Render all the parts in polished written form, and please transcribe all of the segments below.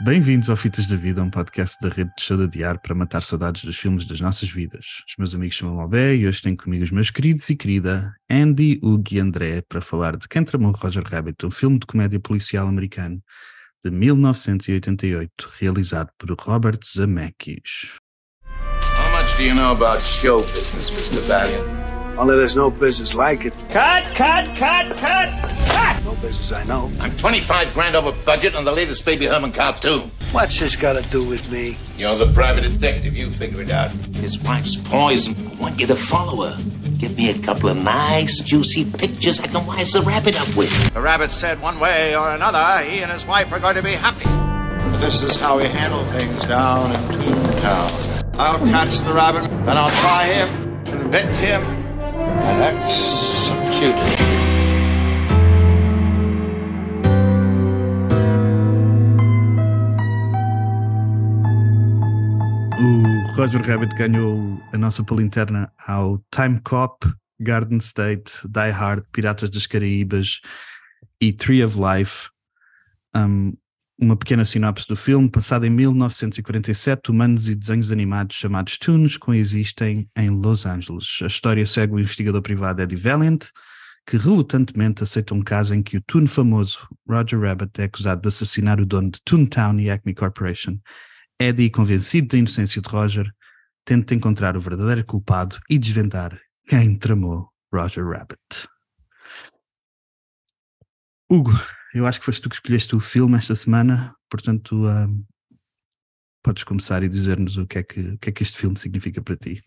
Bem-vindos ao Fitas da Vida, um podcast da rede de Show de Adiar para matar saudades dos filmes das nossas vidas. Os meus amigos chamam-me Albé e hoje tenho comigo os meus queridos e querida Andy, Hugo e André para falar de Quem Tramou Roger Rabbit, um filme de comédia policial americano de 1988, realizado por Robert Zemeckis. How much do you know about show business, Mr. Valiant? Only there's no business like it. Cut! No business I know. I'm 25 grand over budget on the latest Baby Herman cartoon. What's this got to do with me? You're the private detective, you figure it out. His wife's poison. I want you to follow her. Give me a couple of nice, juicy pictures I can wise the rabbit up with. The rabbit said one way or another, he and his wife are going to be happy. This is how we handle things down in Toontown. I'll catch the rabbit, then I'll try him, convict him, and execute him. O Roger Rabbit ganhou a nossa palinterna ao Time Cop, Garden State, Die Hard, Piratas das Caraíbas e Tree of Life. Uma pequena sinopse do filme. Passado em 1947, humanos e desenhos animados chamados Toons coexistem em Los Angeles. A história segue o investigador privado Eddie Valiant, que relutantemente aceita um caso em que o Toon famoso Roger Rabbit é acusado de assassinar o dono de Toontown e Acme Corporation. Eddie, convencido da inocência de Roger, tenta encontrar o verdadeiro culpado e desvendar quem tramou Roger Rabbit. Hugo, eu acho que foste tu que escolheste o filme esta semana, portanto podes começar e dizer-nos o que é que este filme significa para ti.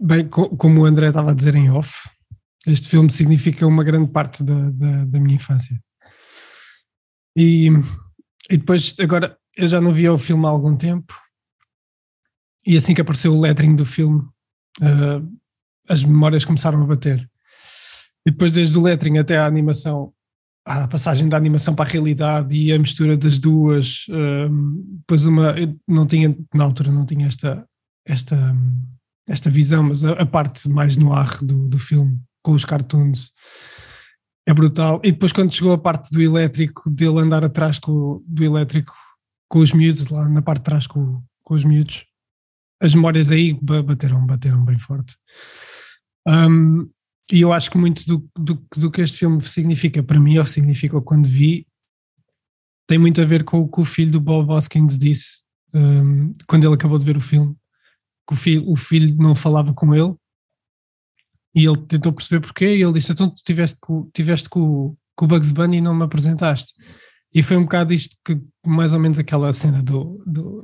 Bem, como o André estava a dizer em off, este filme significa uma grande parte da minha infância. E depois, agora, eu já não via o filme há algum tempo, e assim que apareceu o lettering do filme, as memórias começaram a bater. E depois, desde o lettering até a animação, a passagem da animação para a realidade e a mistura das duas, depois eu não tinha, na altura não tinha esta visão, mas a parte mais noir do filme, com os cartoons, é brutal. E depois, quando chegou a parte do elétrico, dele andar atrás do elétrico com os miúdos, lá na parte de trás com os miúdos, as memórias aí bateram bem forte. E eu acho que muito do que este filme significa para mim, ou significou quando vi, tem muito a ver com o que o filho do Bob Hoskins disse quando ele acabou de ver o filme, que o filho não falava com ele, e ele tentou perceber porquê, e ele disse: então tu tiveste com o Bugs Bunny e não me apresentaste. E foi um bocado isto, que mais ou menos aquela cena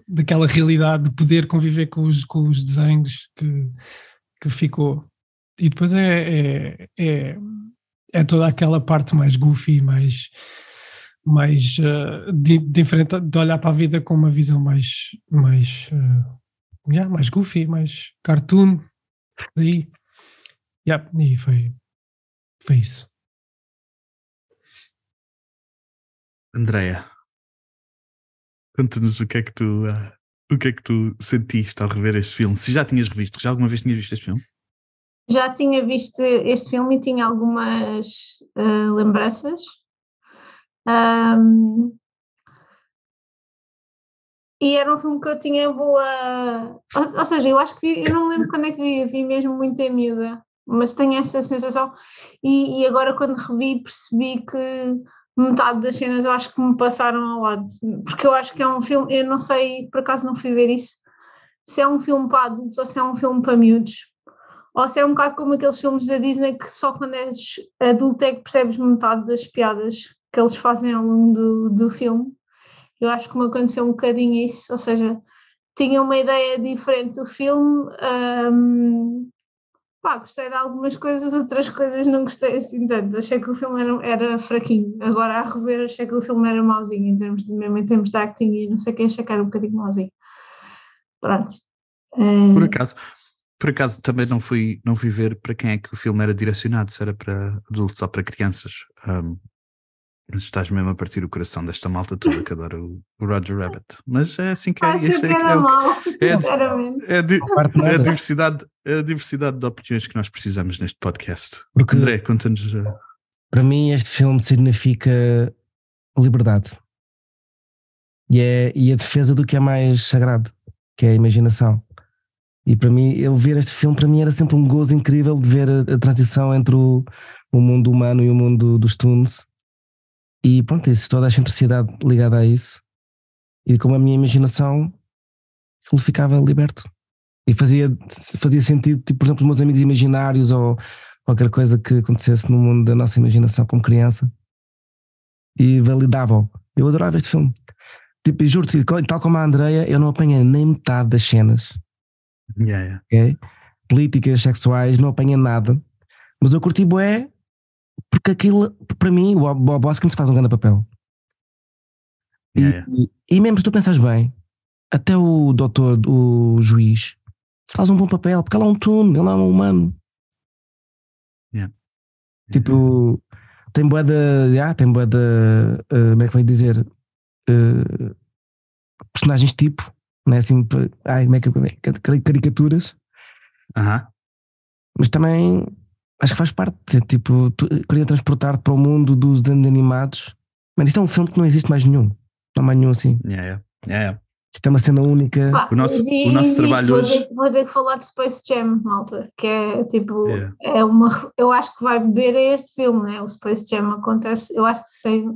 daquela realidade de poder conviver com os desenhos que ficou. E depois é toda aquela parte mais goofy, mais de olhar para a vida com uma visão mais goofy, mais cartoon. E foi isso. Andréia, conta-nos o que é que tu sentiste ao rever este filme. Se já tinhas revisto, já alguma vez tinhas visto este filme? Já tinha visto este filme e tinha algumas lembranças. E era um filme que eu tinha boa... Ou seja, eu acho que eu não me lembro quando é que vi mesmo muito em miúda, mas tenho essa sensação. E agora, quando revi, percebi que metade das cenas eu acho que me passaram ao lado, porque eu acho que é um filme, eu não sei, por acaso não fui ver isso, se é um filme para adultos ou se é um filme para miúdos, ou se é um bocado como aqueles filmes da Disney que só quando és adulto é que percebes metade das piadas que eles fazem ao longo do filme. Eu acho que me aconteceu um bocadinho isso, ou seja, tinha uma ideia diferente do filme, gostei de algumas coisas, outras coisas não gostei assim tanto, achei que o filme era fraquinho. Agora a rever achei que o filme era mauzinho mesmo em termos de acting e não sei quem, achei que era um bocadinho mauzinho. Pronto. Por acaso também não fui ver para quem é que o filme era direcionado, se era para adultos ou para crianças. Mas estás mesmo a partir o coração desta malta toda que adora o Roger Rabbit. Mas é assim que é. Acho que era mau, sinceramente. É a diversidade de opiniões que nós precisamos neste podcast. Porque, André, conta-nos. Para mim este filme significa liberdade. e a defesa do que é mais sagrado, que é a imaginação. E para mim, eu ver este filme, para mim era sempre um gozo incrível de ver a transição entre o mundo humano e o mundo dos Toons. E pronto, isso, toda a excentricidade ligada a isso. E como a minha imaginação, aquilo ficava liberto. E fazia sentido, tipo, por exemplo, os meus amigos imaginários ou qualquer coisa que acontecesse no mundo da nossa imaginação como criança. E validava-o. Eu adorava este filme. Tipo, e juro-te, tal como a Andreia, eu não apanhei nem metade das cenas. Okay? Políticas, sexuais, não apanhei nada. Mas eu curti bué, porque aquilo, para mim, o Bob Hoskins faz um grande papel. E mesmo se tu pensas bem, até o doutor, o juiz, faz um bom papel, porque ele é um toon, ele não é um humano. Tipo, tem bué de como é que vai dizer, personagens tipo, não é assim, caricaturas. Mas também acho que faz parte, tipo, queria transportar-te para o mundo dos desenhos animados. Mano, isto é um filme que não existe mais nenhum. Não há mais nenhum assim. Isto é uma cena única. Pá, o nosso trabalho hoje. Vou ter que falar de Space Jam, malta, que é tipo, é uma. Eu acho que vai beber a este filme, né? O Space Jam acontece. Eu acho que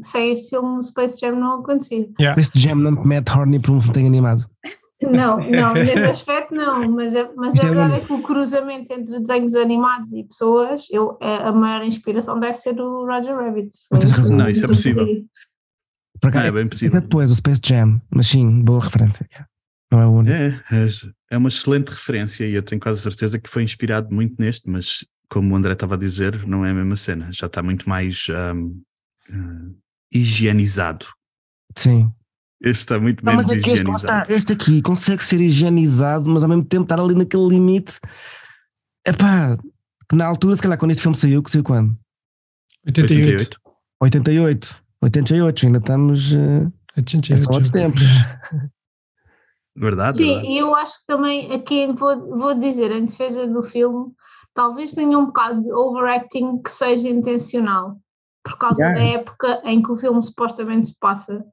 sem este filme, o Space Jam não acontecia. Space Jam não te mete horny por um desenho animado. Não, nesse aspecto não, mas a verdade é que o cruzamento entre desenhos animados e pessoas, a maior inspiração deve ser o Roger Rabbit. Não, isso é possível. Por acaso, é bem possível. Depois o Space Jam, mas sim, boa referência. Não é o único. É uma excelente referência e eu tenho quase certeza que foi inspirado muito neste, mas como o André estava a dizer, não é a mesma cena, já está muito mais higienizado. Sim. Este está muito menos higienizado. Este aqui consegue ser higienizado, mas ao mesmo tempo estar ali naquele limite. Epá, que na altura, se calhar, quando este filme saiu, que saiu quando? 88. 88, ainda estamos. 88. São outros tempos. Verdade. Sim, verdade. e eu acho que também aqui vou dizer, em defesa do filme, talvez tenha um bocado de overacting que seja intencional, por causa da época em que o filme supostamente se passa.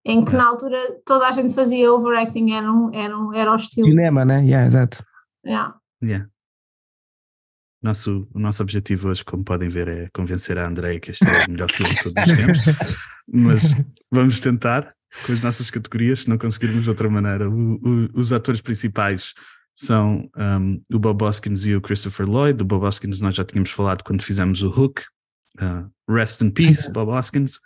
Em que na altura toda a gente fazia overacting, era o estilo. Cinema, né? Exato. O nosso objetivo hoje, como podem ver, é convencer a Andreia que este é o melhor filme de todos os tempos. Mas vamos tentar com as nossas categorias, se não conseguirmos de outra maneira. Os atores principais são o Bob Hoskins e o Christopher Lloyd. O Bob Hoskins nós já tínhamos falado quando fizemos o Hook. Rest in Peace, Bob Hoskins.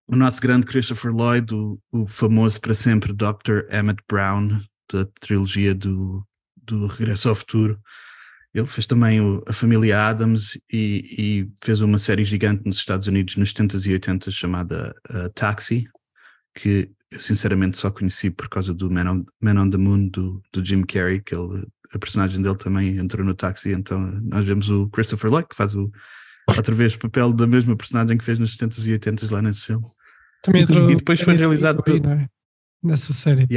O nosso grande Christopher Lloyd, o famoso para sempre Dr. Emmett Brown, da trilogia do Regresso ao Futuro. Ele fez também a família Addams e fez uma série gigante nos Estados Unidos nos 70s e 80s chamada Taxi, que eu sinceramente só conheci por causa do Man on the Moon do Jim Carrey, que a personagem dele também entrou no Taxi. Então nós vemos o Christopher Lloyd, que faz outra vez o papel da mesma personagem que fez nos 70s e 80s lá nesse filme. Também entrou, e depois foi realizado nessa série.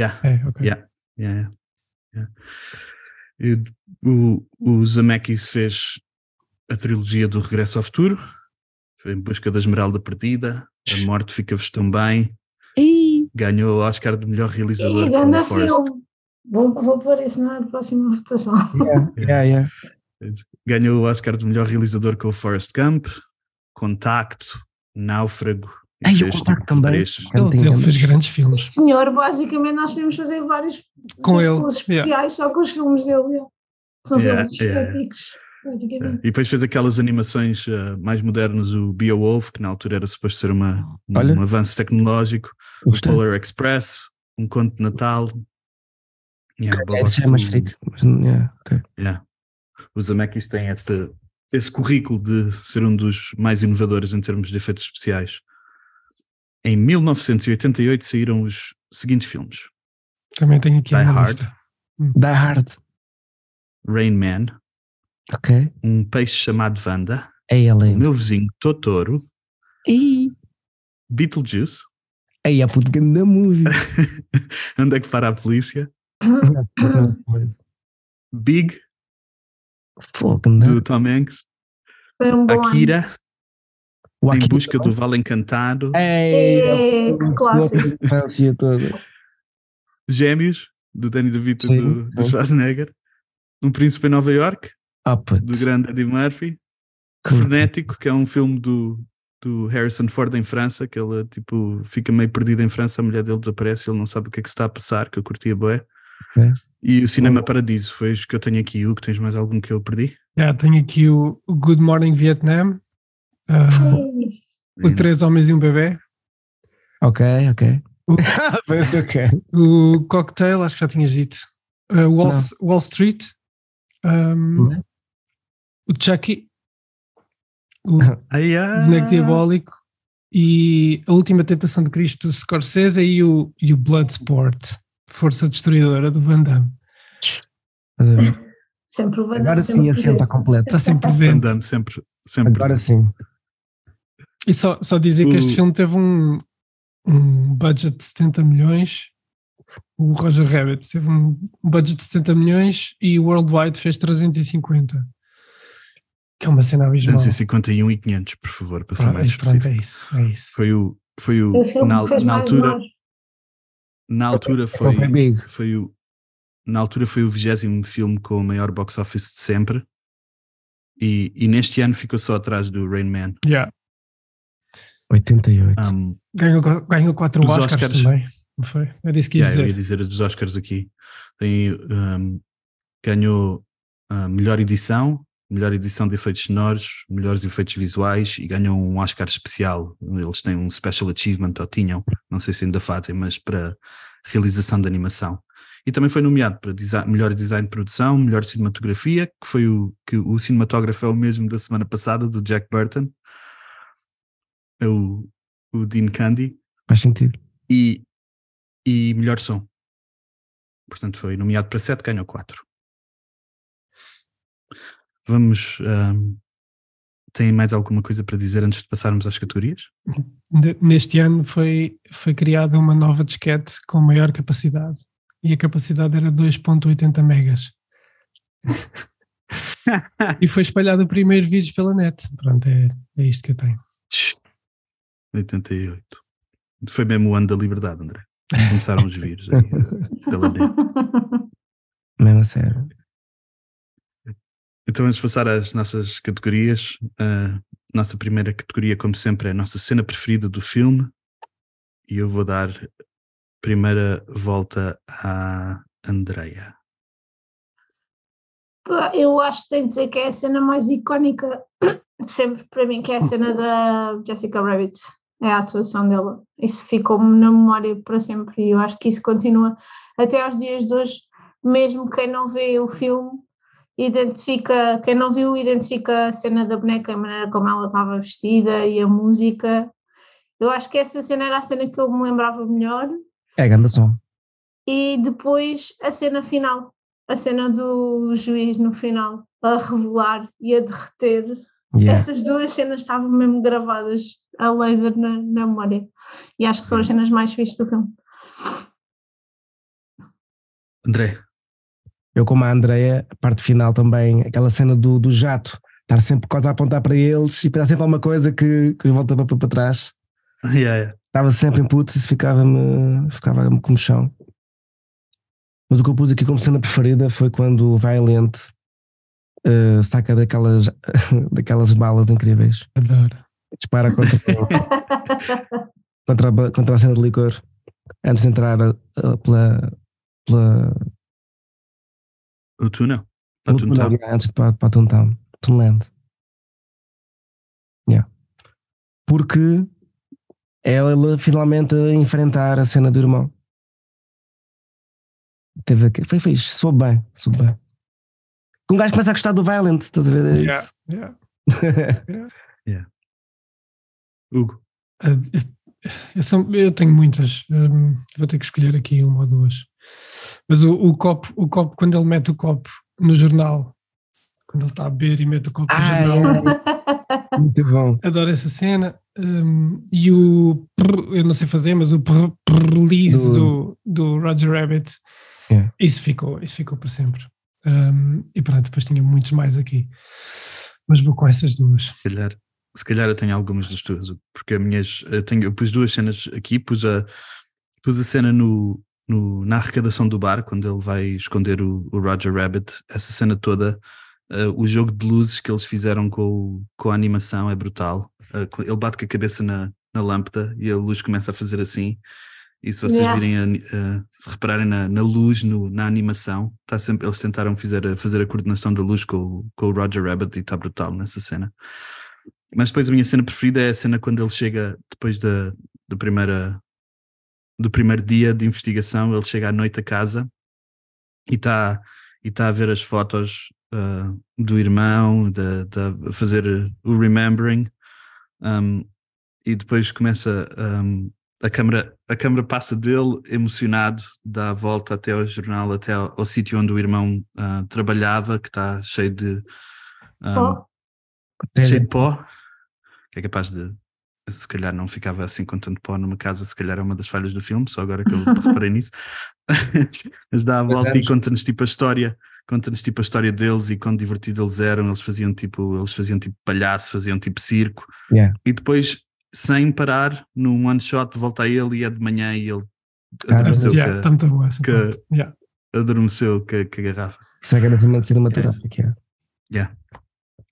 O Zemeckis fez a trilogia do Regresso ao Futuro, foi Em Busca da Esmeralda Perdida, A Morte Fica-vos Tão Bem, ganhou o Oscar de melhor realizador com o Forrest. Vou pôr isso na próxima votação. Ganhou o Oscar de melhor realizador com o Forrest Gump, Contacto, Náufrago. O Contacto também. Ele fez grandes filmes. Senhor, basicamente nós podemos fazer vários com ele especiais só com os filmes dele. São filmes épicos. E depois fez aquelas animações mais modernas, o Beowulf, que na altura era suposto ser um avanço tecnológico, o Polar Express, Um Conto de Natal. É mais freak. O Zemeckis tem esse currículo de ser um dos mais inovadores em termos de efeitos especiais. Em 1988 saíram os seguintes filmes. Também tenho aqui Die Hard. Die Hard. Rain Man. Um Peixe Chamado Wanda. O Meu Vizinho Totoro. Beetlejuice. A puta grande movie. Onde é que para a polícia? Big. Do Tom Hanks. Akira. O Em Aqui Busca do Vale Encantado, Que clássico. infância toda. Gêmeos, do Danny DeVito Sim, do sim. Schwarzenegger, Um Príncipe em Nova York, Puto. do grande Eddie Murphy, Que- Frenético, que é um filme do Harrison Ford em França, que ele tipo, fica meio perdido em França, a mulher dele desaparece, ele não sabe o que é que se está a passar, que eu curtia bué. É. E o Cinema Paradiso, foi os que eu tenho aqui. Hugo, tens mais algum que eu perdi? Tenho aqui o Good Morning Vietnam, o Três Homens e um Bebê, Ok. O- Ok. o Cocktail, acho que já tinhas dito, Wall Street, Não. o Chucky, o Ah, Boneco Diabólico e A Última Tentação de Cristo do Scorsese e o Bloodsport, Força Destruidora do Van Damme. Estás a ver? Sempre o Van Agora Damme, sim sempre a cena está presente. completa. Está sempre Van presente. Damme, sempre Agora presente. sim. E só dizer que este filme teve um budget de 70 milhões. O Roger Rabbit teve um budget de 70 milhões e o Worldwide fez 350. Que é uma cena abismal. 251 e 500, por favor, para ser mais Pronto, específico. é isso. Foi o O filme que fez na mais altura, nós. na altura Foi big. na altura foi o 20º filme com o maior box office de sempre. E neste ano ficou só atrás do Rain Man. 88. Ganhou 4 Os Oscars Oscars. também. Não foi? Era isso que ia Eu ia dizer. dizer dos Oscars aqui. Ganhou melhor edição de efeitos sonoros, melhores efeitos visuais e ganham um Oscar especial. Eles têm um Special Achievement, ou tinham, não sei se ainda fazem, mas para realização de animação. E também foi nomeado para melhor design de produção, melhor cinematografia, que o cinematógrafo é o mesmo da semana passada, do Jack Burton, é o Dean Candy, Faz sentido. e melhor som. Portanto, foi nomeado para 7, ganhou 4. Vamos. Tem mais alguma coisa para dizer antes de passarmos às categorias? Neste ano foi criada uma nova disquete com maior capacidade. E a capacidade era 2.80 megas. E foi espalhado o primeiro vídeo pela net. Pronto, é isto que eu tenho. 88. Foi mesmo o ano da liberdade, André. Começaram os vírus aí, pela net. Mesmo a sério. Então vamos passar às nossas categorias. A nossa primeira categoria, como sempre, é a nossa cena preferida do filme. E eu vou dar primeira volta à Andreia. Eu acho que tenho de dizer que é a cena mais icónica de sempre para mim, que é a cena da Jessica Rabbit. É a atuação dela. Isso ficou-me na memória para sempre e eu acho que isso continua até aos dias de hoje. Mesmo quem não vê o filme quem não viu identifica a cena da boneca, a maneira como ela estava vestida e a música. Eu acho que essa cena era a cena que eu me lembrava melhor. É grande som. E depois a cena final, a cena do juiz no final, a revelar e a derreter. Yeah. Essas duas cenas estavam mesmo gravadas a laser na memória. E acho que são as cenas mais fixes do filme. André. Eu, como a Andreia, a parte final também, aquela cena do jato, estar sempre quase a apontar para eles e pensar sempre alguma coisa que volta para trás. Yeah. Estava sempre em puto, isso ficava-me como chão. Mas o que eu pus aqui como cena preferida foi quando o Violent saca daquelas balas incríveis. Adoro. Dispara contra a cena de licor antes de entrar pela O túnel. antes de para Toonland. Yeah. Porque ela finalmente a enfrentar a cena do irmão. Foi fixe, soube bem. Um gajo começa a gostar do Violent, estás a ver? É isso. Yeah. Hugo. Eu tenho muitas, vou ter que escolher aqui uma ou duas. Mas o copo, quando ele mete o copo no jornal, quando ele está a beber e mete o copo no jornal, muito bom. Adoro essa cena. E eu não sei fazer, mas o release do Roger Rabbit, isso ficou para sempre. Um, E pronto, depois tinha muitos mais aqui, mas vou com essas duas. Se se calhar eu tenho algumas das tuas, porque eu pus duas cenas aqui, pus a cena na arrecadação do bar, quando ele vai esconder o Roger Rabbit, essa cena toda, o jogo de luzes que eles fizeram com a animação é brutal. Ele bate com a cabeça na lâmpada e a luz começa a fazer assim. E se vocês virem, se repararem na luz, na animação, eles tentaram fazer a coordenação da luz com o Roger Rabbit e está brutal nessa cena. Mas depois a minha cena preferida é a cena quando ele chega, depois do primeiro dia de investigação, ele chega à noite a casa e está a ver as fotos do irmão, a fazer o remembering, e depois começa... A câmara passa dele emocionado, dá a volta até ao jornal, até ao sítio onde o irmão trabalhava, que está cheio de pó, que é capaz de, se calhar não ficava assim com tanto pó numa casa, se calhar é uma das falhas do filme, só agora que eu reparei nisso. Mas dá a volta e conta-nos tipo a história deles e quão divertido eles eram. Eles faziam tipo palhaço, faziam tipo circo, e depois, sem parar, num one shot, volta a ele e é de manhã e ele adormeceu, tá muito boa essa parte. Adormeceu com a garrafa. Isso é agradecimento cinematográfico.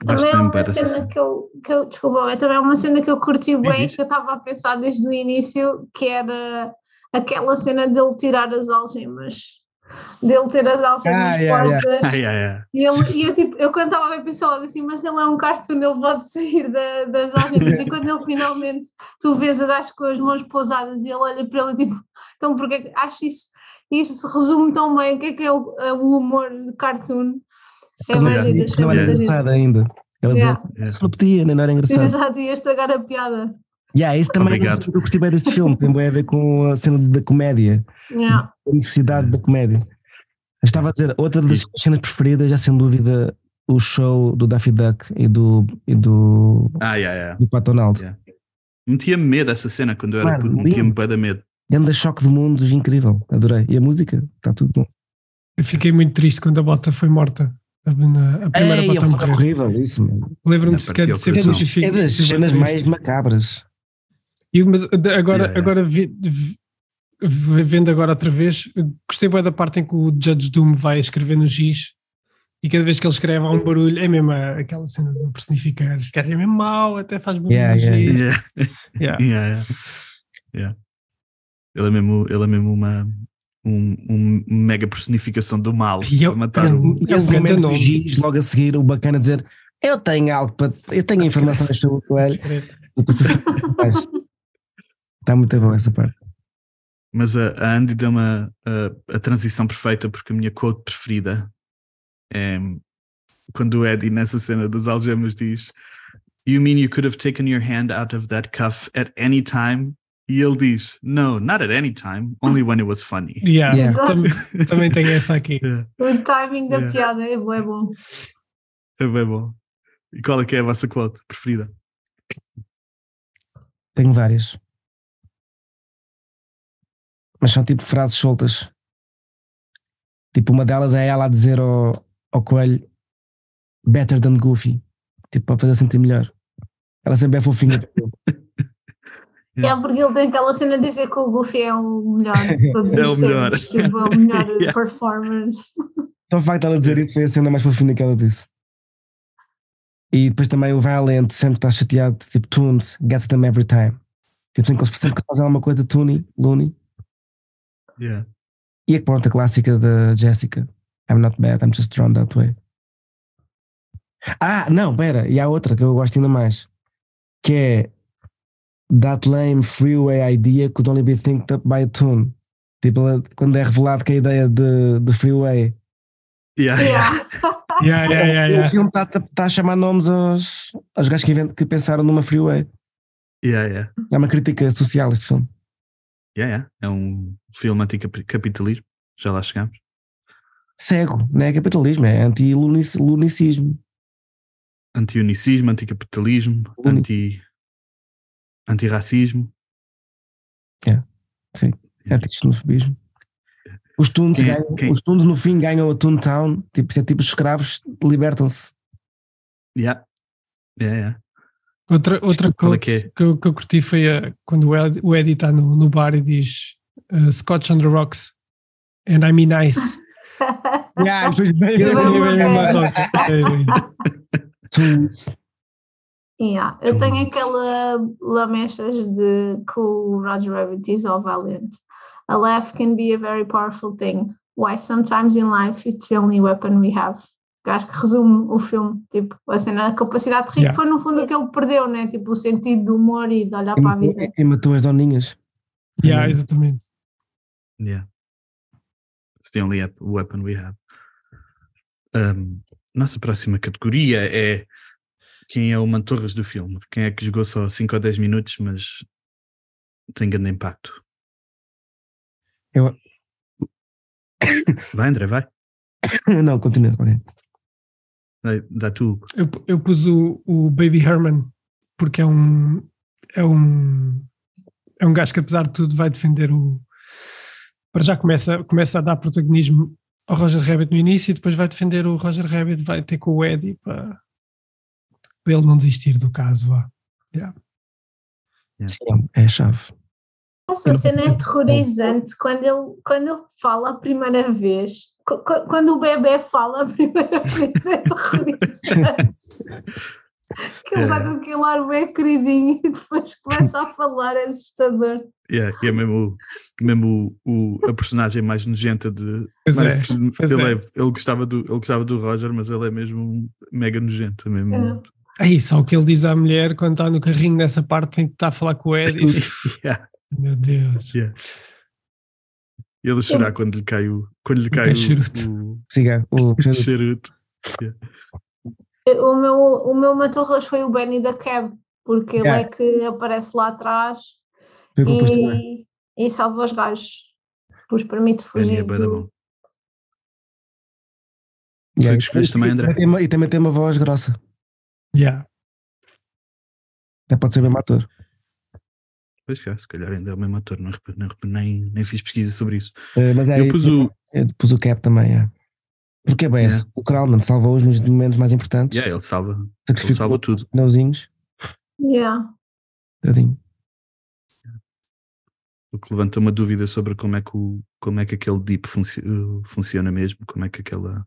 Também é uma cena que eu desculpa, é também uma cena que eu curti bem, que eu estava a pensar desde o início, que era aquela cena dele tirar as algemas. Dele ter as algemas postas. E eu quando estava a ver, pensei logo assim, mas ele é um cartoon, ele pode sair das algemas. E quando ele finalmente, tu vês o gajo com as mãos pousadas e ele olha para ele tipo, então porque acho isso se resume tão bem o que é o humor de cartoon. É mais giro, não era engraçado ainda. Ela dizia, se não podia, não era engraçado. Exato, ia estragar a piada. Isso também é o que eu gostei bem deste filme, tem bem a ver com a cena da comédia, a necessidade da comédia. Eu estava a dizer, outra das cenas preferidas é sem dúvida o show do Daffy Duck e do Pato Donald. Metia-me medo essa cena quando eu era puto, metia-me bem da medo. Grande choque de mundos, incrível, adorei. E a música, está tudo bom. Eu fiquei muito triste quando a bota foi morta. A primeira bota morreu. Horrível isso, mano. Lembro-me de sempre muito é das cenas mais macabras. Mas agora vendo agora outra vez, gostei bem da parte em que o Judge Doom vai escrever no giz e cada vez que ele escreve há um barulho, é mesmo aquela cena de personificar, este gajo é mesmo mau, até faz barulho no giz. Ele é mesmo uma mega personificação do mal. E eu giz, logo a seguir o bacana dizer, eu tenho informações sobre o Coelho. Está muito bom essa parte. Mas a Andy deu a transição perfeita, porque a minha quote preferida é quando o Eddie, nessa cena das algemas, diz: "You mean you could have taken your hand out of that cuff at any time?" E ele diz: "No, not at any time, only when it was funny." Também tem essa aqui. O timing da piada é bom. É bem bom. E qual é que é a vossa quote preferida? Tenho várias. Mas são tipo frases soltas. Tipo, uma delas é ela a dizer ao Coelho better than Goofy. Tipo, para fazer sentir melhor. Ela sempre é fofinha. Porque ele tem aquela cena de dizer que o Goofy é o melhor de todos os tempos. Tipo, é o melhor performer. Só o facto de ela dizer isso foi a cena mais fofinha que ela disse. E depois também o Violent sempre está chateado. Tipo, Toons gets them every time. Tipo, sempre que fazem alguma coisa, Looney. E pronto, a clássica da Jessica, I'm not bad, I'm just drawn that way. Não, pera, e há outra que eu gosto ainda mais, que é that lame freeway idea could only be thinked up by a Toon. Tipo, quando é revelado que a ideia de freeway o filme está a chamar nomes aos gajos que pensaram numa freeway. É uma crítica social este filme. É um filme anticapitalismo, já lá chegamos. Cego, não é capitalismo, é anti-lunicismo. Anti-unicismo, anticapitalismo, anti-racismo. Sim, anti-xenofobismo. Os Toons no fim ganham a Toontown, tipo, é tipo os escravos libertam-se. Outra Qual é quote que é? que eu curti foi quando o Eddie está no bar e diz Scotch on the rocks and I mean ice. Yeah. Eu tenho aquela lamechas de que o Roger Rabbit diz ao Valiant. A laugh can be a very powerful thing. Why sometimes in life it's the only weapon we have. Que acho que resume o filme, tipo, a cena, a capacidade de rir, que foi no fundo o que ele perdeu, né? Tipo, o sentido do humor e de olhar para a vida. E matou as doninhas. Exatamente. Yeah. It's the only weapon we have. Nossa próxima categoria é quem é o Mantorras do filme. Quem é que jogou só 5 ou 10 minutos, mas tem grande impacto. Vai, André, vai. Não, continua. Dá tu. Eu pus o Baby Herman porque é um gajo que apesar de tudo vai defender para já começa a dar protagonismo ao Roger Rabbit no início e depois vai defender o Roger Rabbit, vai ter com o Eddie para ele não desistir do caso. Sim, é a chave. Essa cena é aterrorizante quando ele fala a primeira vez. Quando o bebê fala a primeira vez é aterrorizante. Que ele está com aquele ar bem queridinho e depois começa a falar, é assustador. E é mesmo a personagem mais nojenta de. Ele gostava do Roger, mas ele é mesmo mega nojento mesmo. Só o que ele diz à mulher quando está no carrinho nessa parte tem que estar a falar com o Eddie. Meu Deus. E ele chorar quando lhe cai o charuto. O meu Mantorras foi o Benny da Cab, porque ele é que aparece lá atrás e salva os gajos. Pois permite fugir. Benny é bom. Foi que escolheste também, André? E também tem uma voz grossa. Até pode ser o mesmo ator. Pois se calhar ainda é o mesmo ator, nem fiz pesquisa sobre isso. Mas aí eu pus o Cap também, Porque é bem, o Kralman salvou-os nos momentos mais importantes. Ele salva tudo. Pneuzinhos. Tadinho. O que levanta uma dúvida sobre como é que aquele dip funciona mesmo, como é que aquela...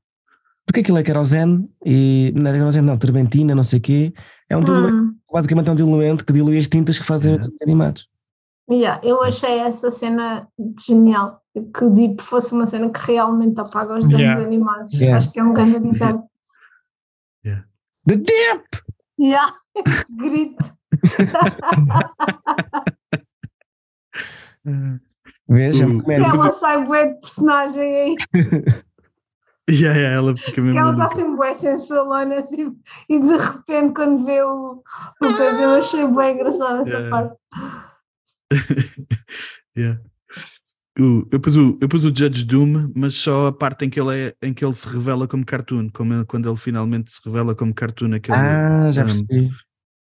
Porque aquilo é querosene e não é querosene não, turbentina, não sei o quê. É um diluente, basicamente é um diluente que dilui as tintas que fazem os animados. Eu achei essa cena genial, que o Deep fosse uma cena que realmente apaga os desenhos animados. Acho que é um grande design. The Deep! Esse grito. Veja, ela sai bué de personagem aí. Ela fica mesmo. Ela está sempre bué sensualona assim, e de repente quando vê o coisa, eu achei bem engraçada essa parte. Eu pus o Judge Doom, mas só a parte em que ele se revela como cartoon, quando ele finalmente se revela como cartoon. Já percebi.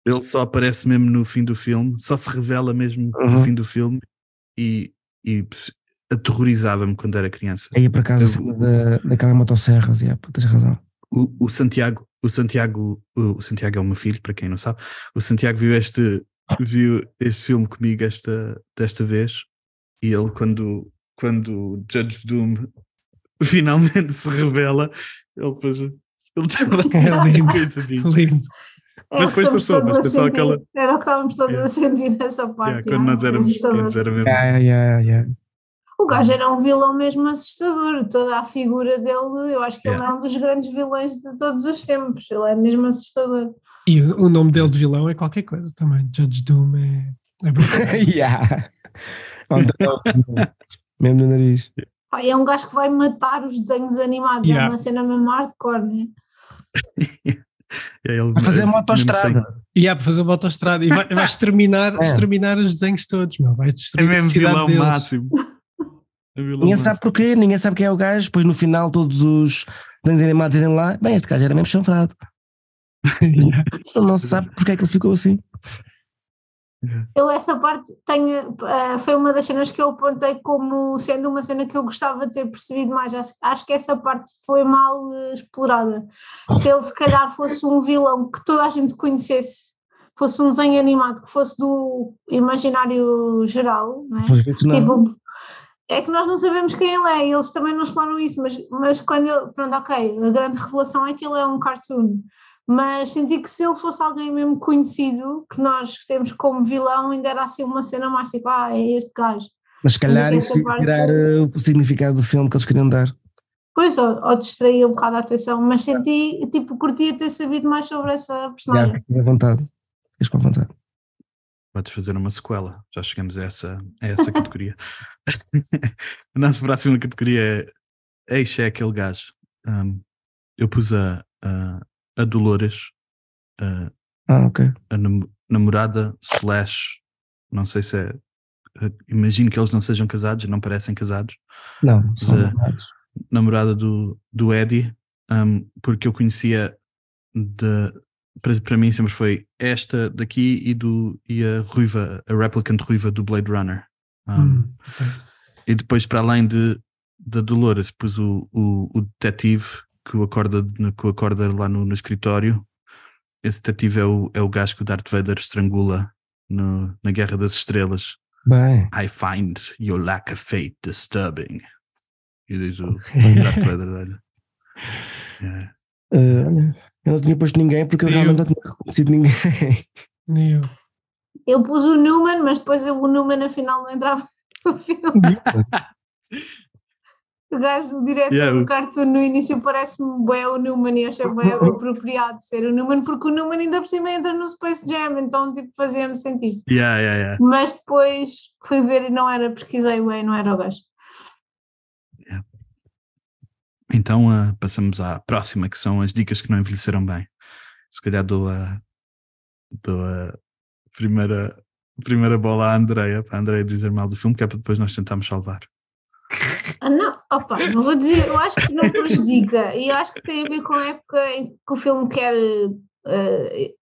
Ele só aparece mesmo no fim do filme, só se revela mesmo no fim do filme e aterrorizava-me quando era criança. Aí por acaso daquela motosserras, tens razão. O Santiago é o meu filho, para quem não sabe. O Santiago viu este filme comigo desta vez, e ele quando o Judge Doom finalmente se revela, ele lindo. Mas depois passou, mas pensou aquela... Era o que estávamos todos a sentir nessa parte. Quando nós éramos pequenos, era mesmo. O gajo era um vilão mesmo assustador, toda a figura dele, eu acho que ele é um dos grandes vilões de todos os tempos, ele é mesmo assustador. E o nome dele de vilão é qualquer coisa também, Judge Doom é mesmo no nariz. É um gajo que vai matar os desenhos animados, é uma cena mesmo hardcore, né? Para fazer uma autoestrada. Para fazer uma autoestrada e vai exterminar os desenhos todos, vai destruir mesmo a cidade vilão deles. máximo. Ninguém sabe porquê, ninguém sabe quem é o gajo, depois no final todos os desenhos animados irem lá, este gajo era mesmo chanfrado. Não se sabe porque é que ele ficou assim. Eu essa parte foi uma das cenas que eu apontei como sendo uma cena que eu gostava de ter percebido mais. Acho que essa parte foi mal explorada. Se ele se calhar fosse um vilão que toda a gente conhecesse, fosse um desenho animado que fosse do imaginário geral, né? Pelos vistos, não. Tipo, é que nós não sabemos quem ele é, e eles também não exploram isso, mas quando ele, pronto, ok, a grande revelação é que ele é um cartoon, mas senti que se ele fosse alguém mesmo conhecido, que nós temos como vilão, ainda era assim uma cena mais tipo, é este gajo. Mas se calhar Ainda isso essa ia parte- tirar o significado do filme que eles queriam dar. Pois, ou distraía um bocado a atenção, mas senti, tipo, curtia ter sabido mais sobre essa Já, personagem. fiquei à vontade. Fiz com vontade. Podes fazer uma sequela, já chegamos a essa categoria. A nossa próxima categoria é Eixe, é aquele gajo. Eu pus a Dolores, Ok. a namorada / não sei se é, imagino que eles não sejam casados, não parecem casados, Não, mas são a namorados. namorada do Eddie, porque eu conhecia para mim sempre foi esta daqui e a ruiva, a replicant ruiva do Blade Runner. Ok. E depois, para além da Dolores, pus o detetive que o acorda lá no escritório. Esse detetive é o gajo que o Darth Vader estrangula na Guerra das Estrelas. Bem, I find your lack of faith disturbing. E diz o Darth Vader dele. Yeah. olha, eu não tinha posto ninguém porque eu Nem realmente eu. não tinha reconhecido ninguém. Nem eu. Eu pus o Newman, mas depois o Newman afinal não entrava no filme. O gajo, o diretor Yeah, do cartoon no início parece-me bem o Newman e achei bem apropriado ser o Newman, porque o Newman ainda por cima entra no Space Jam, então tipo fazia-me sentido. yeah. Mas depois fui ver e não era, pesquisei bem, não era o gajo. Então passamos à próxima, que são as dicas que não envelheceram bem. Se calhar dou a primeira bola à Andreia, para a Andreia dizer mal do filme, que é para depois nós tentarmos salvar. Não, opa, não vou dizer, eu acho que não prejudica, e eu acho que tem a ver com a época em que o filme quer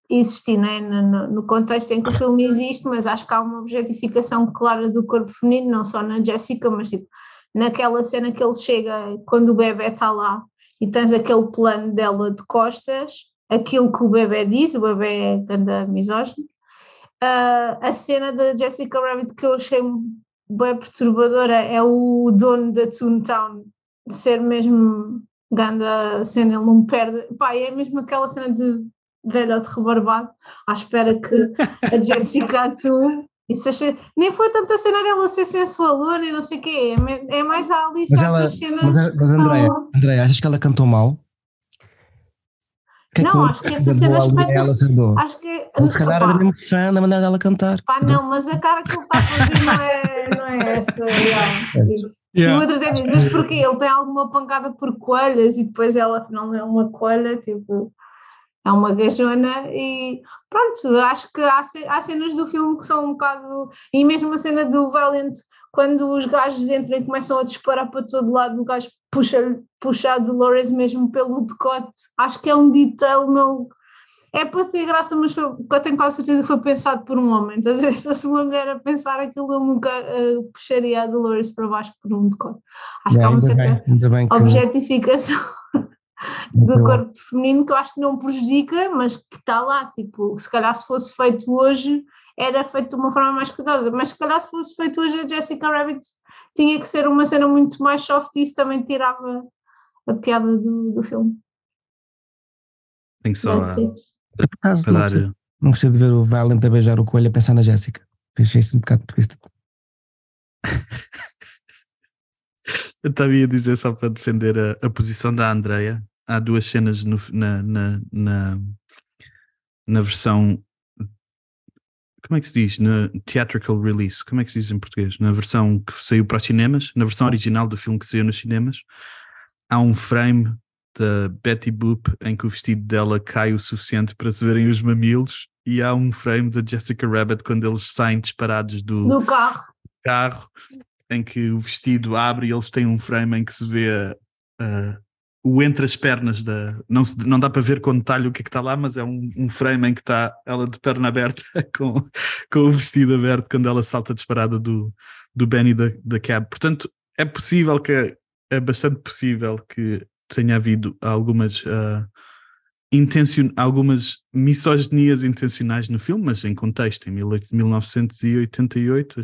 existir, né? No contexto em que o filme existe, mas acho que há uma objetificação clara do corpo feminino, não só na Jessica, mas tipo, naquela cena que ele chega, quando o bebê está lá, e tens aquele plano dela de costas, aquilo que o bebê diz, o bebê é ganda misógino. A cena da Jessica Rabbit que eu achei bem perturbadora é o dono da Toontown de ser mesmo ganda cena, ele não perde, pá, é mesmo aquela cena de velhote rebarbado à espera que a Jessica atue. Isso achei, nem foi tanta cena dela ser sensualona e não sei o quê, é mais dar ali certas cenas que mas são... Andréia, achas que ela cantou mal? Que é Não, que acho que essa cena ela acertou? acho que, Ou se calhar opá, era mesmo fã da maneira dela cantar. pá, não, mas a cara que ele está a fazer não é essa, E o outro até diz, mas porquê? Ele tem alguma pancada por coelhas e depois ela afinal não é uma coelha, tipo, é uma gajona e pronto, acho que há cenas do filme que são um bocado, e mesmo a cena do Valiant, quando os gajos entram e começam a disparar para todo lado, o gajo puxa a Dolores mesmo pelo decote, acho que é um detail meu. É para ter graça, mas eu tenho quase certeza que foi pensado por um homem. Então, se fosse uma mulher a pensar aquilo, ele nunca puxaria a Dolores para baixo por um decote. Acho que há uma certa Ainda bem que objetificação do corpo feminino que eu acho que não prejudica, mas que está lá. Tipo, se calhar se fosse feito hoje, era feito de uma forma mais cuidadosa. Mas se calhar se fosse feito hoje, a Jessica Rabbit tinha que ser uma cena muito mais soft e isso também tirava a piada do filme. Tenho só That's it. Caso a dar. não gostei de ver o Valent a beijar o coelho a pensar na Jéssica. Achei isso um bocado triste. Eu estava a dizer só para defender a posição da Andreia. Há duas cenas na versão. Como é que se diz? Na theatrical release. Como é que se diz em português? Na versão que saiu para os cinemas, na versão original do filme que saiu nos cinemas, há um frame da Betty Boop em que o vestido dela cai o suficiente para se verem os mamilos, e há um frame da Jessica Rabbit quando eles saem disparados do carro em que o vestido abre e eles têm um frame em que se vê o entre as pernas não dá para ver com detalhe o que está lá, mas é um frame em que está ela de perna aberta com o vestido aberto quando ela salta disparada do Benny da cab. Portanto, é bastante possível que tenha havido algumas algumas misoginias intencionais no filme, mas em contexto, em 1988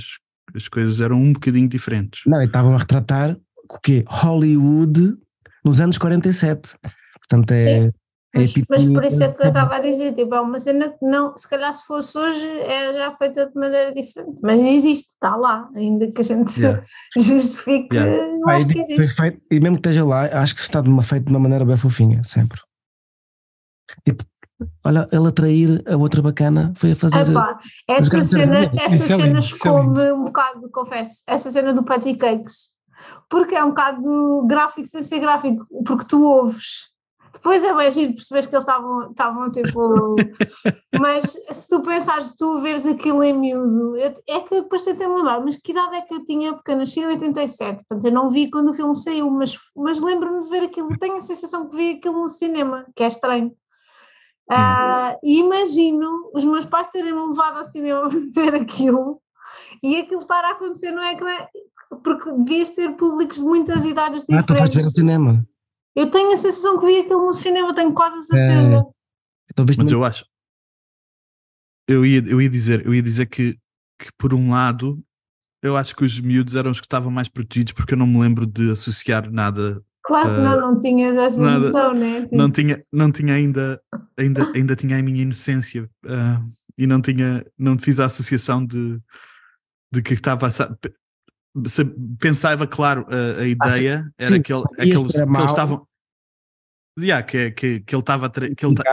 as coisas eram um bocadinho diferentes. Não, e estavam a retratar o quê? Hollywood nos anos 47. Portanto, Sim. é Mas por isso é que eu estava a dizer, tipo, é uma cena que não, se calhar se fosse hoje era já feita de maneira diferente, mas existe, está lá, ainda que a gente justifique, eu acho que existe. E mesmo que esteja lá, acho que está feito de uma maneira bem fofinha, sempre. Tipo, olha, ele a trair a outra bacana foi a fazer. Essa cena lindo. chocou-me um bocado, confesso, essa cena do Patty Cakes, porque é um bocado gráfico sem ser gráfico, porque tu ouves. Depois é bem giro perceberes que eles estavam tipo. Mas se tu pensares, tu veres aquilo em miúdo, é que depois tentei-me lembrar, mas que idade é que eu tinha? Porque eu nasci em 87, portanto eu não vi quando o filme saiu, mas lembro-me de ver aquilo, tenho a sensação que vi aquilo no cinema, que é estranho. E imagino os meus pais terem-me levado ao cinema para ver aquilo e aquilo estar a acontecer no ecrã, porque devias ter públicos de muitas idades diferentes. Tu vais ver o cinema. Eu tenho a sensação que vi aquilo no cinema, tenho quase a certeza. Mas eu acho. Eu ia dizer que por um lado eu acho que os miúdos eram os que estavam mais protegidos, porque eu não me lembro de associar nada. Claro que não tinhas essa noção, né? Tipo... Não tinha ainda tinha a minha inocência e não fiz a associação de que estava pensava, claro, a ideia era que eles estavam que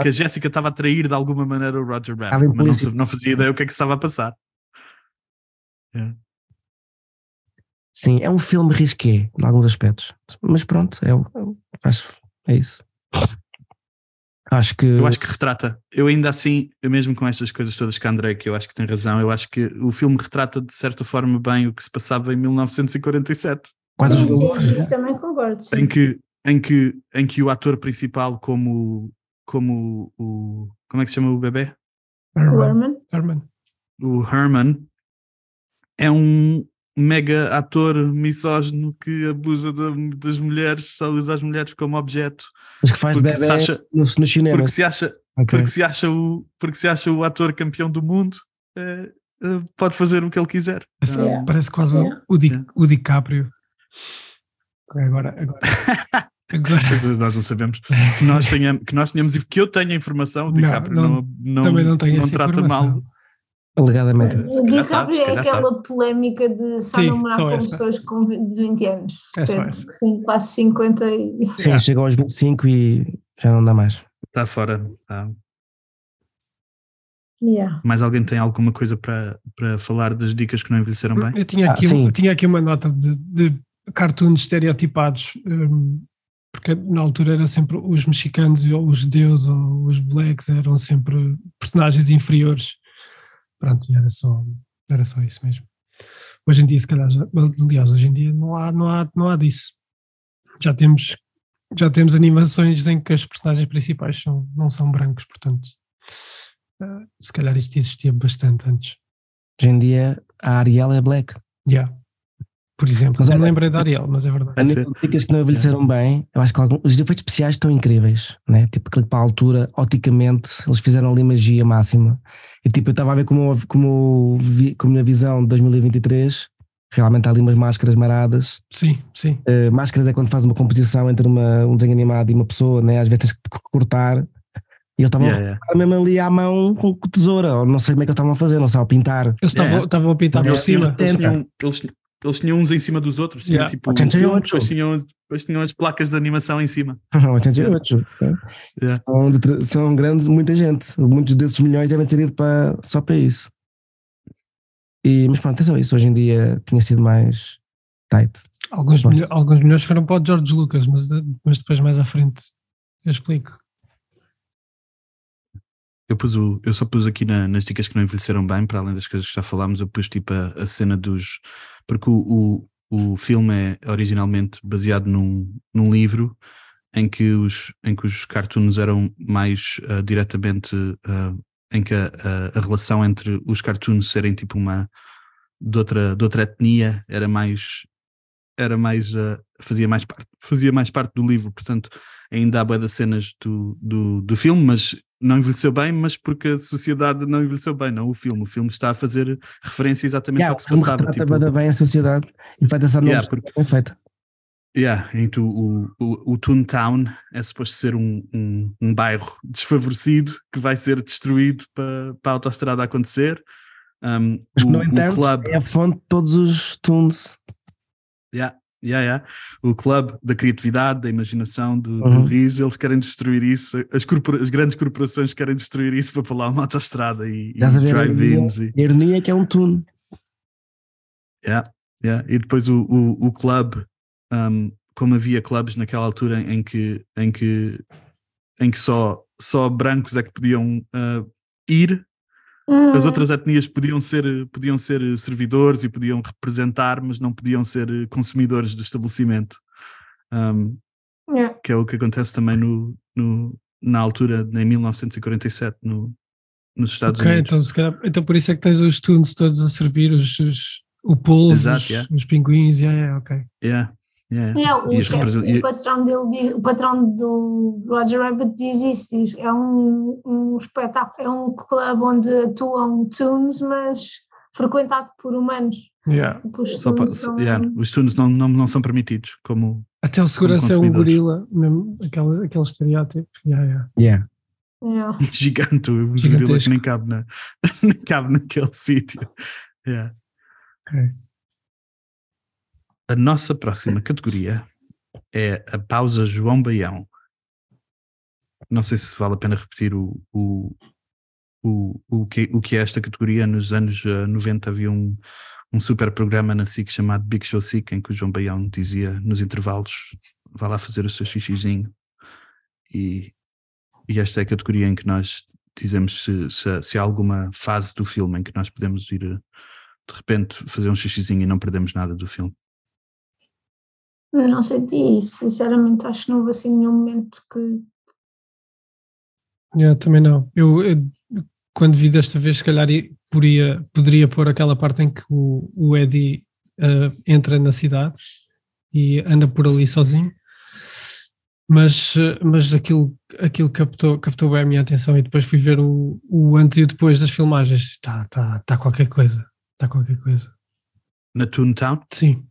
a Jéssica estava a trair de alguma maneira o Roger Rabbit, mas não fazia ideia o que é que estava a passar. Sim, é um filme risqué em alguns aspectos, mas pronto, é isso. Eu acho que retrata, eu ainda assim, mesmo com estas coisas todas que a André, que eu acho que tem razão, eu acho que o filme retrata de certa forma bem o que se passava em 1947. Quase isso também concordo. Sim. Em que o ator principal, como o como é que se chama o bebê? Herman. O Herman é um mega ator misógino que abusa das mulheres, só usa as mulheres como objeto. Mas que faz bebê no cinema. Porque se acha o ator campeão do mundo, pode fazer o que ele quiser. Parece quase o DiCaprio. Agora. Nós não sabemos que nós tenhamos, que eu tenha informação, o DiCaprio não trata mal. Alegadamente. O DiCaprio é aquela polémica de só namorar com pessoas de 20 anos. É só essa. Quase 50 e... Sim, chegou aos 25 e já não dá mais. Está fora. Tá. Mais alguém tem alguma coisa para falar das dicas que não envelheceram bem? Eu tinha aqui uma nota de cartoons estereotipados, porque na altura era sempre os mexicanos ou os judeus ou os blacks eram sempre personagens inferiores. Pronto, era só isso mesmo. Hoje em dia, se calhar, hoje em dia não há disso. Já temos animações em que os personagens principais não são brancos, portanto, se calhar isto existia bastante antes. Hoje em dia a Ariel é black. Por exemplo, mas eu não lembrei da Ariel, mas é verdade. Dicas que não envelheceram bem, eu acho que os efeitos especiais estão incríveis, né? Tipo aquilo para a altura, oticamente, eles fizeram ali magia máxima. E tipo, eu estava a ver como a minha visão de 2023, realmente há ali umas máscaras maradas. Sim. Máscaras é quando faz uma composição entre um desenho animado e uma pessoa, né? Às vezes tens que cortar. E eles estavam a mesmo ali à mão com tesoura, ou não sei como é que eles estavam a fazer, não sei, a pintar. Eles estavam a pintar por cima. Eles tinham uns em cima dos outros, tipo 88. Depois tinham as placas de animação em cima. 88. São grandes, muita gente. Muitos desses milhões devem ter ido só para isso. Mas pronto, é só isso. Hoje em dia tinha sido mais tight. Alguns milhões foram para o George Lucas, mas depois mais à frente eu explico. Eu só pus aqui nas dicas que não envelheceram bem, para além das coisas que já falámos, eu pus tipo a cena dos... Porque o filme é originalmente baseado num livro em que os cartoons eram mais diretamente... em que a relação entre os cartoons serem tipo de outra etnia era mais fazia mais parte do livro, portanto ainda há bué das cenas do filme, mas não envelheceu bem, mas porque a sociedade não envelheceu bem, não o filme. O filme está a fazer referência exatamente ao que se passava. Trata bem a sociedade e vai essa nome bem feita. Então o Toontown é suposto ser um bairro desfavorecido que vai ser destruído para a autoestrada acontecer. Mas no entanto, club, é a fonte de todos os Toons. O clube da criatividade, da imaginação, do riso, eles querem destruir isso. As grandes corporações querem destruir isso para lá uma autoestrada e drive-ins. A ironia é que é um Toon. E depois o clube, como havia clubes naquela altura em que só brancos é que podiam ir. As outras etnias podiam ser servidores e podiam representar, mas não podiam ser consumidores do estabelecimento. Que é o que acontece também na altura, em 1947, nos Estados Unidos. Então por isso é que tens os Toons todos a servir o polvo, os pinguins, ok. O patrão do Roger Rabbit diz isso, é um espetáculo, é um clube onde atuam Toons, mas frequentado por humanos. Os Toons não são permitidos, como até o segurança é um gorila, mesmo aquele estereótipo. Gigante, um gorila que nem cabe naquele sítio. Okay. A nossa próxima categoria é a pausa João Baião. Não sei se vale a pena repetir o que é esta categoria. Nos anos 90 havia um super programa na SIC chamado Big Show SIC, em que o João Baião dizia nos intervalos: vá lá fazer o seu xixizinho. E esta é a categoria em que nós dizemos se há alguma fase do filme em que nós podemos ir de repente fazer um xixizinho e não perdemos nada do filme. Não senti isso, sinceramente. Acho que não houve assim nenhum momento que. Também não. Eu quando vi desta vez, se calhar poderia pôr aquela parte em que o Eddie entra na cidade e anda por ali sozinho, mas aquilo captou bem a minha atenção, e depois fui ver o antes e o depois das filmagens. Está qualquer coisa. Na Toontown? Sim,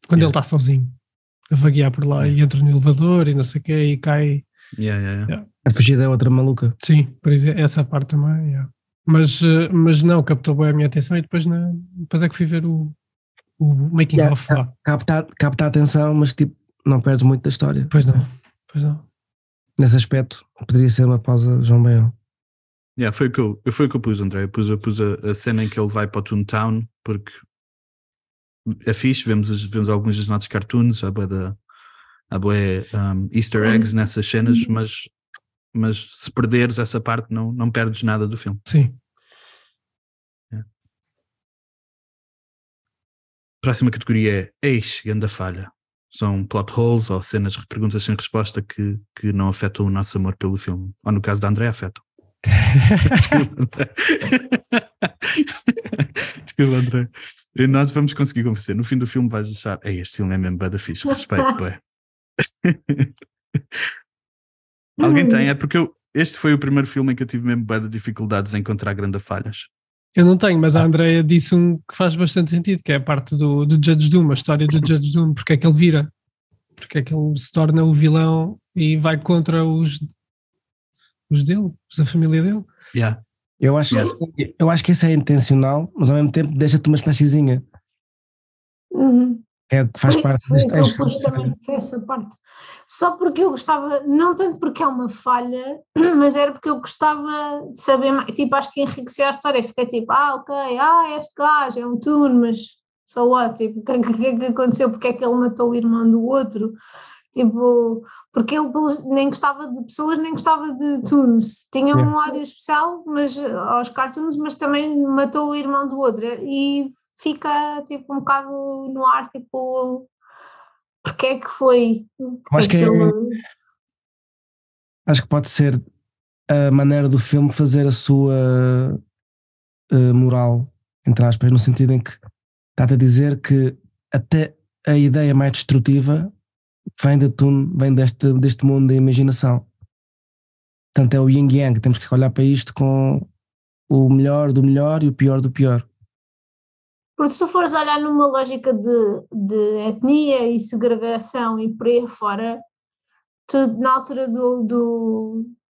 quando ele está sozinho a vaguear por lá e entra no elevador e não sei o quê e cai. A fugida é outra maluca. Sim, por exemplo, essa parte também. Mas não, captou bem a minha atenção, e depois é que fui ver o making of. Capta a atenção, mas tipo, não perdes muito da história. Pois não. Nesse aspecto, poderia ser uma pausa João Baião. Foi o que eu pus, André. Eu pus a cena em que ele vai para o Toontown, porque é fixe, vemos alguns dos nossos cartoons, há bué easter eggs nessas cenas, mas se perderes essa parte não perdes nada do filme. Sim. Próxima categoria é Eis, ganda falha. São plot holes ou cenas de perguntas sem resposta que não afetam o nosso amor pelo filme. Ou no caso da André, afetam. Desculpa, André. Nós vamos conseguir convencer. No fim do filme vais achar: este filme é mesmo bada fixe, respeito, bué. Alguém tem? É porque este foi o primeiro filme em que eu tive mesmo bada dificuldades em encontrar grandes falhas. Eu não tenho, mas a Andrea disse um que faz bastante sentido, que é a parte do Judge Doom, a história do Judge Doom, porque é que ele vira, porque é que ele se torna o vilão e vai contra os dele, os da família dele. Eu acho que isso é intencional, mas ao mesmo tempo deixa-te uma espéciezinha. É o que faz parte deste texto. Justamente foi essa parte. Só porque eu gostava, não tanto porque é uma falha, mas era porque eu gostava de saber mais. Tipo, acho que enriquecia a história. Fiquei tipo, este gajo é um Toon, mas so what? Tipo, o que é que aconteceu? Porque é que ele matou o irmão do outro? Tipo, porque ele nem gostava de pessoas, nem gostava de Toons. Tinha um ódio especial aos cartoons, mas também matou o irmão do outro. E fica tipo um bocado no ar, tipo, porque é que foi? Acho que pode ser a maneira do filme fazer a sua moral, entre aspas, no sentido em que está a dizer que até a ideia mais destrutiva vem de Toon, vem deste mundo da imaginação. Portanto, é o yin yang, temos que olhar para isto com o melhor do melhor e o pior do pior. Porque se tu fores olhar numa lógica de etnia e segregação e por aí fora, tu, na altura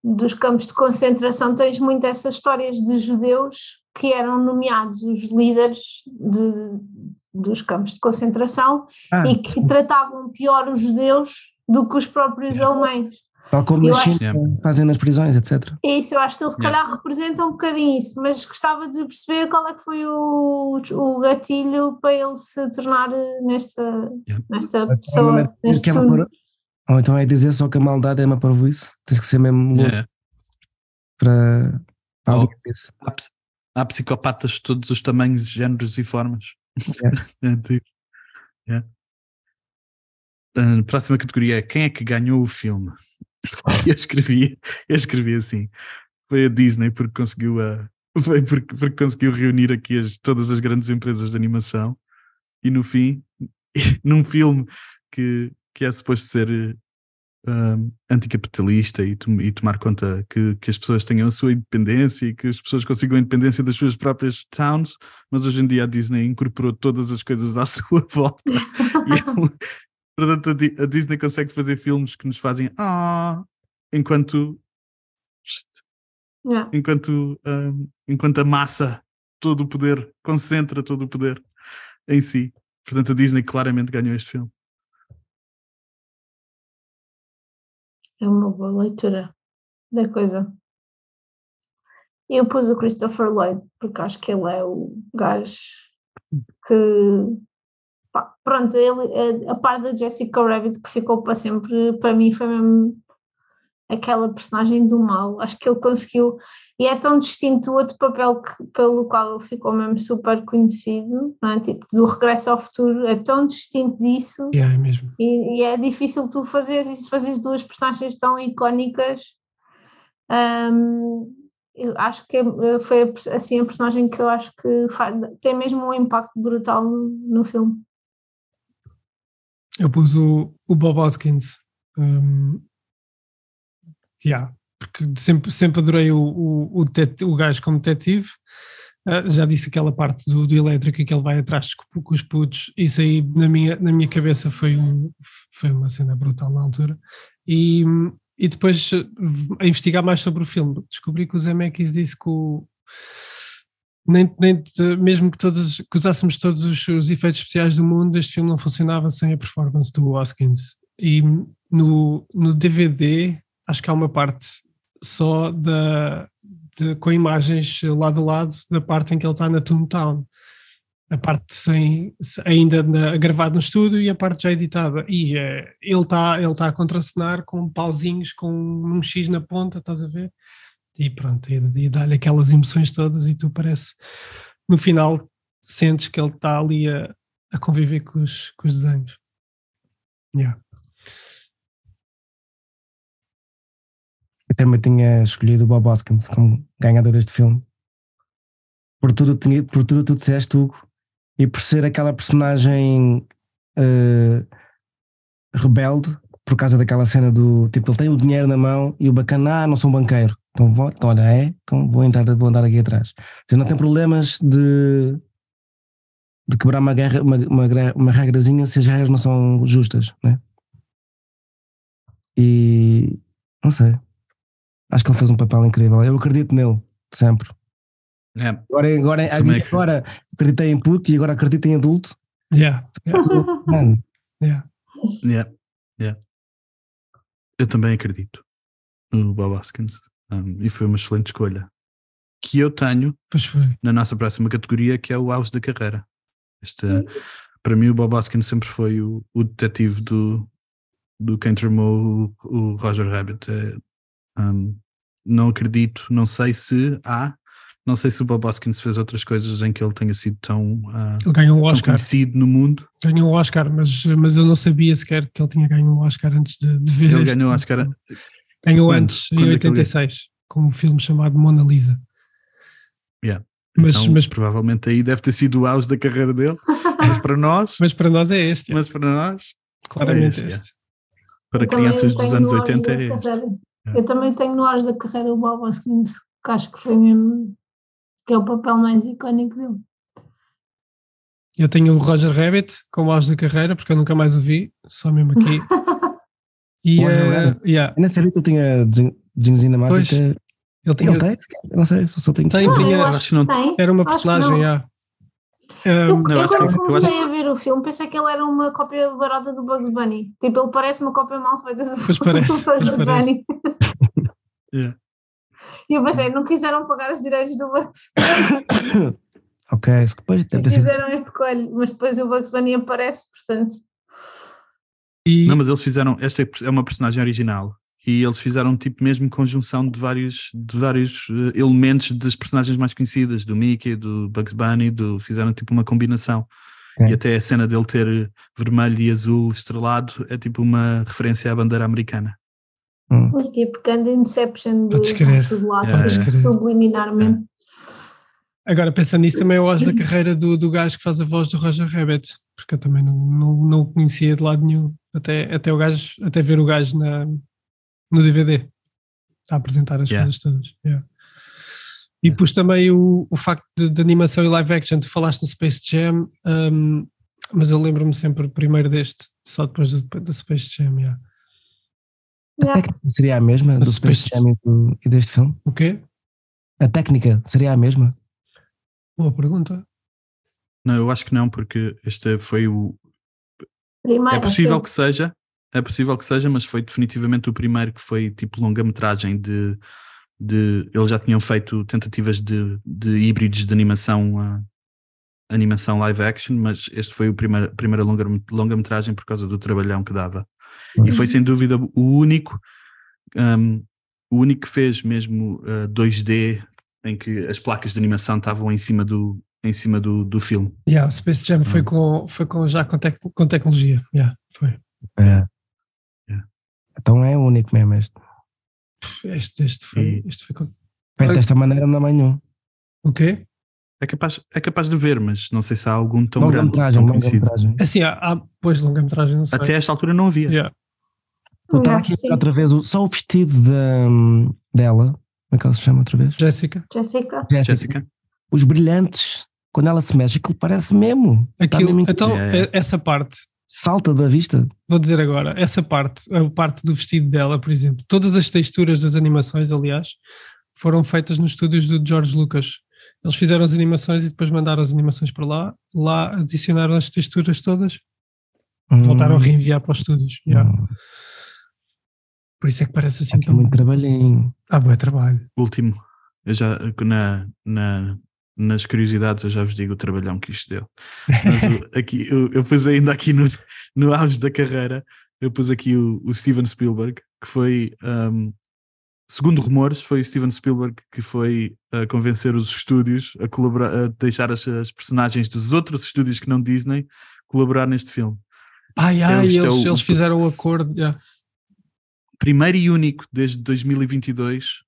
dos campos de concentração, tens muito essas histórias de judeus que eram nomeados os líderes dos campos de concentração e que tratavam pior os judeus do que os próprios alemães. Tal como na China fazem nas prisões, etc. É isso, eu acho que ele se calhar representa um bocadinho isso, mas gostava de perceber qual é que foi o gatilho para ele se tornar nesta pessoa, neste mundo. Ou então é dizer só que a maldade é uma parvoíce, tens que ser mesmo louco para algo disso. Há psicopatas de todos os tamanhos, géneros e formas. A próxima categoria é quem é que ganhou o filme? Eu escrevi assim, foi a Disney porque conseguiu reunir aqui todas as grandes empresas de animação e no fim, num filme que é suposto ser anticapitalista e tomar conta que as pessoas tenham a sua independência e que as pessoas consigam a independência das suas próprias towns, mas hoje em dia a Disney incorporou todas as coisas à sua volta portanto a Disney consegue fazer filmes que nos fazem enquanto a massa todo o poder, concentra todo o poder em si. Portanto a Disney claramente ganhou este filme. É uma boa leitura da coisa. Eu pus o Christopher Lloyd porque acho que ele é o gajo que pronto, ele, a par da Jessica Rabbit que ficou para sempre, para mim foi mesmo aquela personagem do mal, acho que ele conseguiu, e é tão distinto do outro papel pelo qual ele ficou mesmo super conhecido, não é? Tipo, do Regresso ao Futuro, é tão distinto disso, é mesmo. E é difícil tu fazeres isso, fazeres duas personagens tão icónicas. Eu acho que foi assim a personagem que eu acho que tem mesmo um impacto brutal no filme. Eu pus o Bob Hoskins, porque sempre adorei o gajo como detetive. Já disse aquela parte do elétrico que ele vai atrás com os putos, isso aí na minha cabeça foi uma cena brutal na altura. E depois a investigar mais sobre o filme, descobri que o Zemeckis disse que mesmo que usássemos todos os efeitos especiais do mundo, este filme não funcionava sem a performance do Hoskins. E no DVD acho que há uma parte só com imagens lado a lado da parte em que ele está na Toontown, a parte ainda gravado no estúdio e a parte já editada, e ele está a contracenar com pauzinhos com um X na ponta, estás a ver? E pronto, e dá-lhe aquelas emoções todas e tu no final sentes que ele está ali a conviver com os desenhos. Eu também tinha escolhido o Bob Hoskins como ganhador deste filme por tudo tu disseste, Hugo, e por ser aquela personagem rebelde, por causa daquela cena do tipo, ele tem o dinheiro na mão e o bacana, não sou um banqueiro. Então então vou andar aqui atrás. Você não tem problemas de quebrar uma regrazinha se as regras não são justas, né? E não sei. Acho que ele fez um papel incrível. Eu acredito nele, sempre. Agora acreditei em puto e agora acredito em adulto. Eu também acredito no Bob Hoskins. E foi uma excelente escolha que eu tenho na nossa próxima categoria, que é o auge da carreira. Para mim o Bob Hoskins sempre foi o detetive do quem tramou o Roger Rabbit. Não acredito, não sei se o Bob Hoskins fez outras coisas em que ele tenha sido tão ele ganhou um Oscar, conhecido no mundo. Ganhou um Oscar, mas eu não sabia sequer que ele tinha ganho um Oscar antes de ver. Ele ganhou um Oscar. Ganhou antes, em 86, com um filme chamado Mona Lisa. Mas provavelmente aí deve ter sido o auge da carreira dele. Mas para nós é este. Mas para nós, claramente este. Para Eu também crianças dos tenho anos no auge 80 da é este. carreira. Eu também tenho no auge da carreira o Bob Hoskins, que acho que foi mesmo que é o papel mais icónico dele. Eu tenho o Roger Rabbit como auge da carreira, porque eu nunca mais o vi, só mesmo aqui. E, Roger Rabbit? yeah, Eu nem sabia que ele tinha desenhos animados. Pois, Até... ele tinha, Ele tem? Eu não sei, só tenho. tem, Não, tinha, eu acho acho que não- que tem. era uma Acho que personagem, não. yeah. Eu, Não, eu acho que- quando eu comecei acho- a ver o filme pensei que ele era uma cópia barata do Bugs Bunny. Tipo, ele parece uma cópia mal feita do, Pois parece, do Bugs pois parece. Bunny. Yeah. E eu pensei, não quiseram pagar os direitos do Bugs Ok, depois deve e ter sido. fizeram este coelho, mas depois o Bugs Bunny aparece, portanto. E, Não, mas eles fizeram. Esta é uma personagem original. E eles fizeram tipo mesmo conjunção de vários elementos das personagens mais conhecidas, do Mickey, do Bugs Bunny, fizeram tipo uma combinação. Ok. E até a cena dele ter vermelho e azul estrelado é tipo uma referência à bandeira americana. E tipo, grande Inception Podes de crer. tudo lá, Podes assim, crer. subliminarmente. agora pensando nisso também é o auge da carreira do gajo que faz a voz do Roger Rabbit, porque eu também não o conhecia de lado nenhum, até ver o gajo no DVD a apresentar as Yeah. coisas todas. Yeah. E pus também o facto de animação e live action. Tu falaste no Space Jam, mas eu lembro-me sempre primeiro deste, só depois do Space Jam. Yeah. A técnica seria a mesma do Space Jam e deste filme? O quê? A técnica seria a mesma? Boa pergunta. Não, eu acho que não, porque este foi o. Primeiro, É possível assim. que seja, mas foi definitivamente o primeiro que foi tipo longa-metragem de eles já tinham feito tentativas de híbridos de animação live action, mas este foi a primeira longa-metragem por causa do trabalhão que dava. E foi sem dúvida o único que fez mesmo 2D, em que as placas de animação estavam em cima do filme. Yeah, o Space Jam foi com tecnologia. Yeah, foi. É. Então é o único mesmo este. Este foi com... Feito desta maneira não há nenhum. O quê? É capaz de ver, mas não sei se há algum tão grande, Longa-metragem, tão conhecido. longa-metragem. Assim, pois, longa-metragem, não sei. Até esta altura não havia. Yeah. Eu estava aqui a Sim. ver outra vez só o vestido dela. Como é que ela se chama outra vez? Jessica. Jessica. Jéssica? Os brilhantes, quando ela se mexe, aquilo parece mesmo. Está Aquilo, mesmo então, Yeah. essa parte, salta da vista. vou dizer agora, essa parte, a parte do vestido dela, por exemplo, todas as texturas das animações, aliás, foram feitas nos estúdios do George Lucas. Eles fizeram as animações e depois mandaram as animações para lá adicionaram as texturas todas, voltaram a reenviar para os estúdios. Yeah. Por isso é que parece assim Aqui muito trabalhinho. bom trabalho. Último, eu já nas curiosidades eu já vos digo o trabalhão que isto deu. Mas eu pus ainda aqui no auge da carreira, eu pus aqui o Steven Spielberg, que foi, segundo rumores, foi o Steven Spielberg que foi convencer os estúdios a colaborar, a deixar as personagens dos outros estúdios que não Disney colaborar neste filme. Eles fizeram o acordo. Yeah. Primeiro e único desde 2022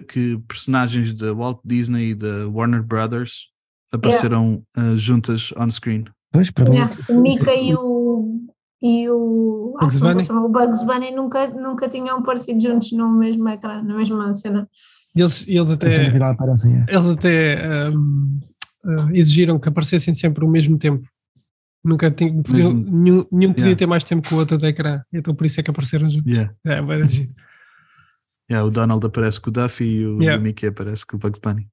que personagens da Walt Disney e da Warner Brothers apareceram juntas on screen. Pois, para mim. O Mika e o Bugs Bunny. o Bugs Bunny nunca tinham aparecido juntos no mesmo ecrã, na mesma cena. Eles A cena final aparecem, eles até exigiram que aparecem sempre ao mesmo tempo. Nunca podiam, nenhum podia ter mais tempo que o outro de ecrã, então por isso é que apareceram juntos. Vai agir. O Donald aparece com o Duffy e o Mickey aparece com o Bugs Bunny.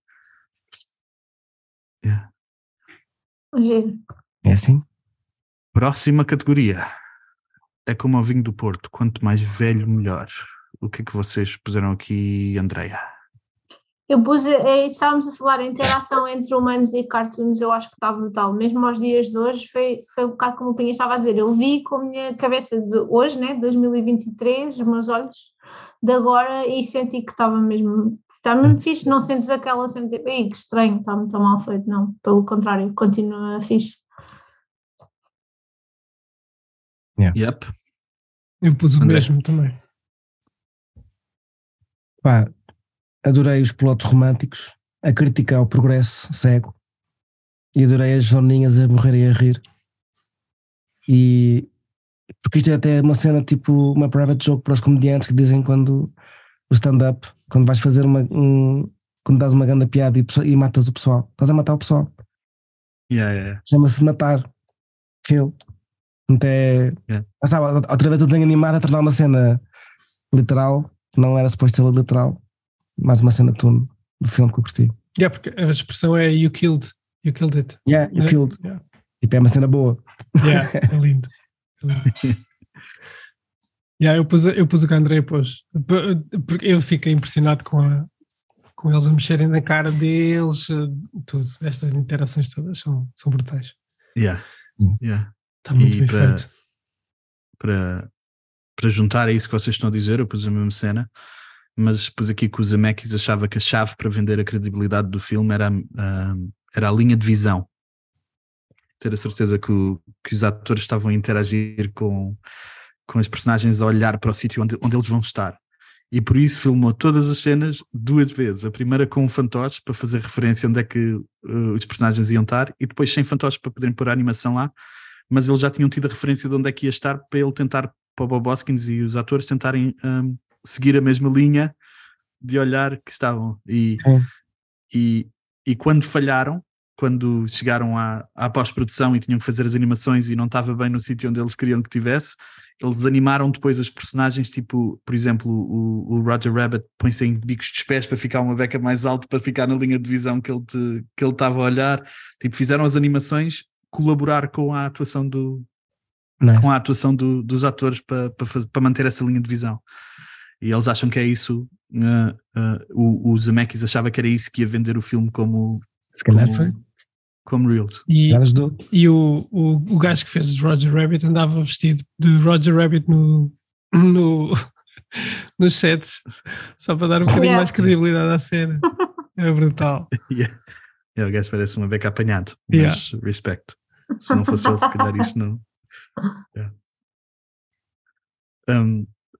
Giro. É assim? Próxima categoria. É como o vinho do Porto, quanto mais velho, melhor. O que é que vocês puseram aqui, Andreia? Eu pus, estávamos a falar a interação entre humanos e cartoons, eu acho que está brutal, mesmo aos dias de hoje, foi um bocado como o Pinha estava a dizer, eu vi com a minha cabeça de hoje, né, 2023, os meus olhos de agora, e senti que estava mesmo fixe, não sentes aquela que estranho, está muito mal feito, não, pelo contrário, continua fixe. Yep. Eu pus o André. mesmo também. Pá, adorei os pilotos românticos a criticar o progresso cego e adorei as zoninhas a morrerem a rir e porque isto é até uma cena tipo uma private joke para os comediantes que dizem quando o stand-up, quando vais fazer quando dás uma grande piada e matas o pessoal, estás a matar o pessoal. Yeah. Chama-se matar. Kill. Então outra vez o desenho animado a tornar uma cena literal, não era suposto ser literal, mais uma cena do filme que eu curti. Porque a expressão é you killed it. Yeah, you killed. Yeah. Tipo, é uma cena boa. Yeah, é lindo. Yeah, eu pus o que a André pôs, porque eu fiquei impressionado com eles a mexerem na cara deles, tudo. Estas interações todas são brutais. Yeah. Está muito bem feito. Para juntar a isso que vocês estão a dizer, eu pus a mesma cena, mas pus aqui que o Zemeckis achava que a chave para vender a credibilidade do filme era a linha de visão. Ter a certeza que os atores estavam a interagir com as personagens, a olhar para o sítio onde eles vão estar. E por isso filmou todas as cenas 2 vezes. A primeira com um fantoche para fazer referência onde é que os personagens iam estar, e depois sem fantoche para poderem pôr a animação lá, mas eles já tinham tido a referência de onde é que ia estar para ele tentar, para o Bob Hoskins e os atores tentarem seguir a mesma linha de olhar que estavam. E quando falharam, quando chegaram à pós-produção e tinham que fazer as animações e não estava bem no sítio onde eles queriam que tivesse, eles animaram depois as personagens, tipo, por exemplo, o Roger Rabbit põe-se em bicos dos pés para ficar uma beca mais alto, para ficar na linha de visão que ele estava a olhar. Tipo, fizeram as animações colaborar com a atuação dos atores para manter essa linha de visão. E eles acham que é isso. O Zemeckis achava que era isso que ia vender o filme como Reels. E o gajo que fez Roger Rabbit andava vestido de Roger Rabbit nos sets, só para dar um bocadinho mais credibilidade à cena. É brutal. O gajo parece uma beca apanhado, mas respeito. Se não fosse ele, se calhar isto não.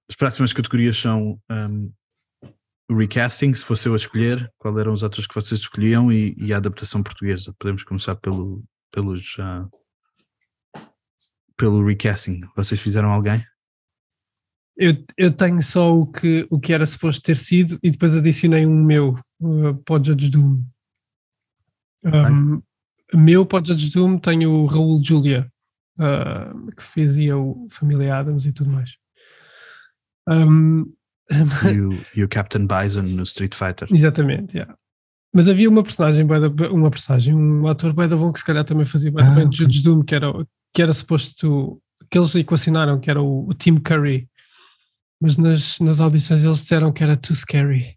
As próximas categorias são recasting, se fosse eu a escolher, qual eram os atores que vocês escolhiam, e a adaptação portuguesa. Podemos começar pelo recasting. Vocês fizeram alguém? Eu tenho só o que era suposto ter sido, e depois adicionei um meu para o Judge Doom. Meu para o Judge Doom tenho o Raul Julia, que fazia o Família Adams e tudo mais. E o Captain Bison no Street Fighter. Exatamente, mas havia um ator bué da bom que se calhar também fazia bué da bem de Judge Doom, que era suposto, que eles equacionaram, que era o Tim Curry, mas nas audições eles disseram que era too scary.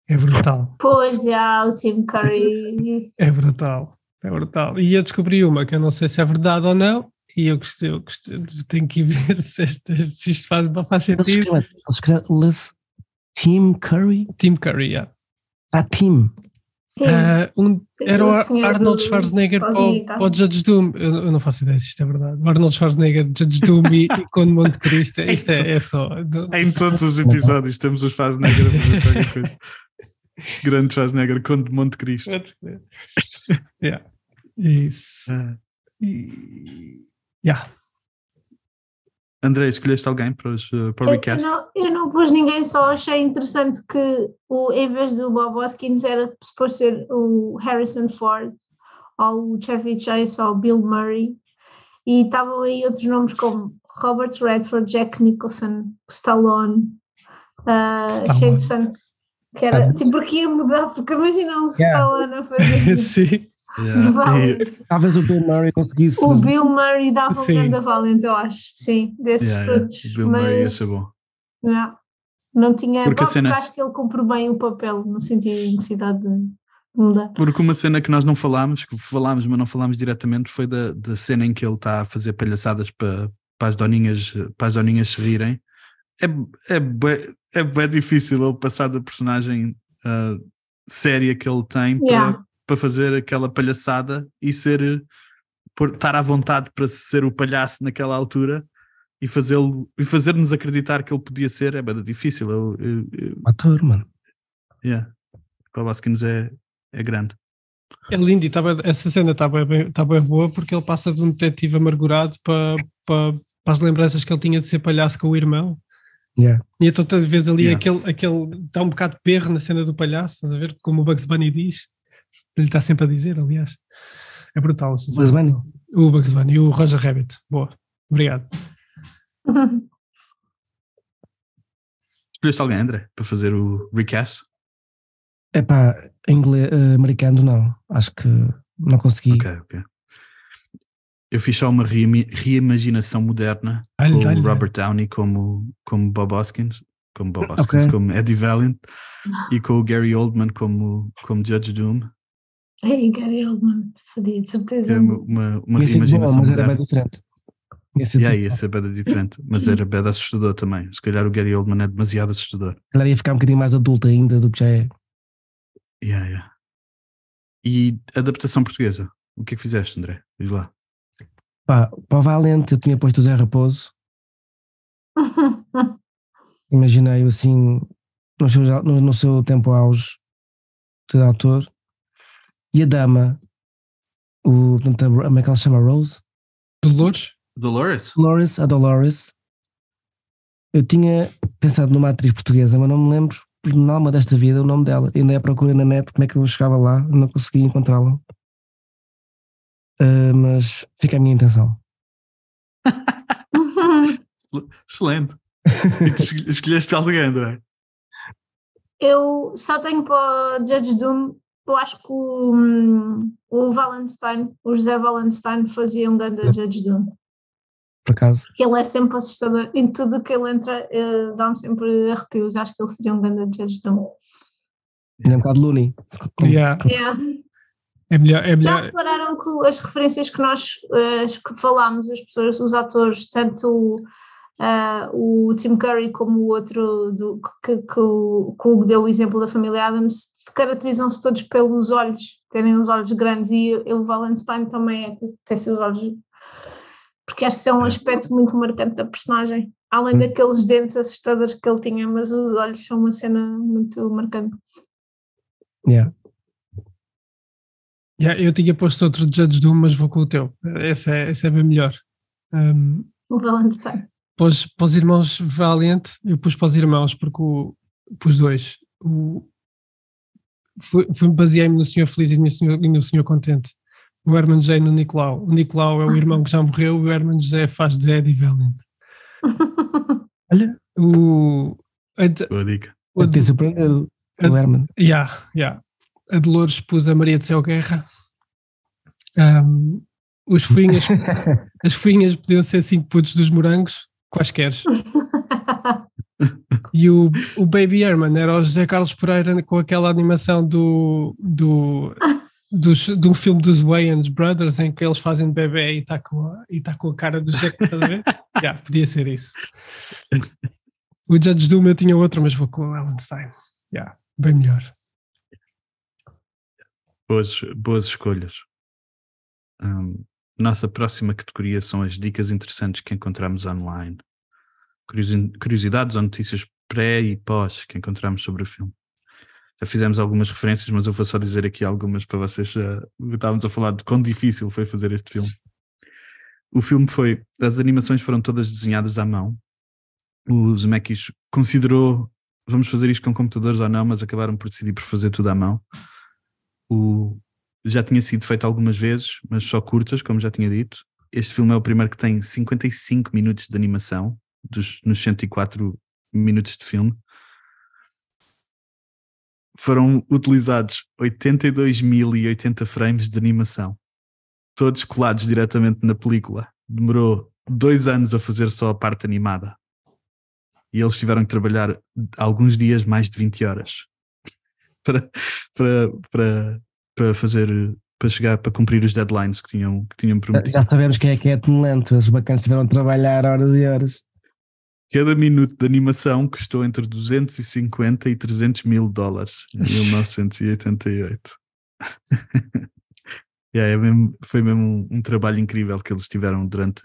É brutal. Pois, o Tim Curry. É brutal. E eu descobri uma que eu não sei se é verdade ou não, e eu tenho que ir ver se isto faz sentido. Eles escrevem Tim Curry? Tim Curry, Tim. Era o Arnold Schwarzenegger para o Judge Doom. Eu não faço ideia se isto é verdade. O Arnold Schwarzenegger, Judge Doom e Conde Monte Cristo. Isto é só. Em todos os episódios temos o Schwarzenegger a fazer qualquer coisa. Grande Schwarzenegger, Conde Monte Cristo. Isso. André, escolheste alguém para o recast? Eu não pus ninguém, só achei interessante que em vez do Bob Hoskins era suposto ser o Harrison Ford, ou o Chevy Chase, ou o Bill Murray, e estavam aí outros nomes como Robert Redford, Jack Nicholson, Stallone. Achei interessante que era tipo, porque ia mudar, porque imagina o Stallone a fazer isso. Sim. Talvez o Bill Murray conseguisse. O Bill Murray dava um grande Valente, eu acho. Sim, desses todos. O Bill Murray ia ser bom. Não tinha. Porque acho que ele cumpre bem o papel, no sentido de necessidade de mudar. Porque uma cena que nós não falámos, mas não falámos diretamente, foi da cena em que ele está a fazer palhaçadas para as doninhas se rirem. É bem difícil ele passar da personagem séria que ele tem para fazer aquela palhaçada e estar à vontade para ser o palhaço naquela altura e fazer-nos acreditar que ele podia ser. É bem difícil. Ator, mano. Para Hoskins é grande. É lindo e essa cena está bem boa porque ele passa de um detetive amargurado para as lembranças que ele tinha de ser palhaço com o irmão. Yeah. E então tu vês ali Yeah. aquele está um bocado de perro na cena do palhaço, estás a ver como o Bugs Bunny diz. Ele está sempre a dizer, aliás. É brutal essa cena. Bugs Bunny? O Bugs Bunny e o Roger Rabbit. Boa. Obrigado. Escolheste alguém, André, para fazer o recast? Epá, inglês, americano não. Acho que não consegui. Ok. Eu fiz só uma reimaginação moderna Dá-lhe, com dá-lhe. o Robert Downey como Bob Hoskins, como Ok. Eddie Valiant, e com o Gary Oldman como Judge Doom. Ei, Gary Oldman, seria de Que certeza. é uma Ia ser bom, reimaginação mas era bem moderna. diferente. Ia ser Yeah, tipo, ia ser bem diferente, mas era bem assustador também. Se calhar o Gary Oldman é demasiado assustador. se calhar ia ficar um bocadinho mais adulto ainda do que já é. Yeah. E adaptação portuguesa? O que é que fizeste, André? Diz lá. Pá, para o Valente eu tinha posto o Zé Raposo. Imaginei-o assim no seu tempo auge de ator. E a dama, portanto, como é que ela se chama? Rose? Dolores? Dolores? A Dolores. Eu tinha pensado numa atriz portuguesa, mas não me lembro por nada desta vida o nome dela. Ainda é procura na net como é que eu chegava lá, não consegui encontrá-la. Mas fica a minha intenção. Excelente. E tu escolheste alguém, André? Eu só tenho para o Judge Doom. Eu acho que o Wallenstein, o José Wallenstein, fazia um grande Judge Doom. Por acaso. Porque ele é sempre assustador. Em tudo que ele entra, dá-me sempre arrepios. Acho que ele seria um grande Judge Doom. É um bocado loony. Yeah. É melhor. Já repararam que as referências que nós que falámos, as pessoas, os atores, tanto o Tim Curry como o outro que o Hugo deu o exemplo da família Adams, caracterizam-se todos pelos olhos, terem os olhos grandes, e o Wallenstein também tem seus olhos, porque acho que isso é um aspecto muito marcante da personagem, além daqueles dentes assustadores que ele tinha, mas os olhos são uma cena muito marcante. Eu tinha posto outro Judge Doom, mas vou com o teu. Esse é bem melhor. O Valentine. Pôs para os irmãos Valiant, eu pus para os irmãos, porque pus dois. Baseei-me no Senhor Feliz e no Senhor Contente. O Herman José e no Nicolau. O Nicolau é o irmão que já morreu e o Herman José faz de Eddie Valiant. Olha, Boa dica. pode ter surpreendido o Herman. A Dolores pus a Maria de Céu Guerra. As foinhas podiam ser 5 putos dos morangos, quaisqueres. E o Baby Herman era o José Carlos Pereira com aquela animação de um filme dos Wayans Brothers em que eles fazem de bebê e está com a cara do José, estás a ver? Podia ser isso. O Judge Doom eu tinha outro, mas vou com o Wallenstein. Bem melhor. Boas escolhas. Nossa próxima categoria são as dicas interessantes que encontramos online. Curiosidades ou notícias pré e pós que encontramos sobre o filme. Já fizemos algumas referências, mas eu vou só dizer aqui algumas para vocês. Estávamos a falar de quão difícil foi fazer este filme. O filme as animações foram todas desenhadas à mão. O Zemeckis considerou, vamos fazer isto com computadores ou não, mas acabaram por decidir por fazer tudo à mão. Já tinha sido feito algumas vezes, mas só curtas, como já tinha dito. Este filme é o primeiro que tem 55 minutos de animação, nos 104 minutos de filme. Foram utilizados 82.080 frames de animação, todos colados diretamente na película. Demorou 2 anos a fazer só a parte animada. E eles tiveram que trabalhar alguns dias, mais de 20 horas, para cumprir os deadlines que tinham prometido. Já sabemos quem é tonelante, os bacanas tiveram a trabalhar horas e horas. Cada minuto de animação custou entre 250 e 300 mil dólares em 1988. Foi mesmo um trabalho incrível que eles tiveram durante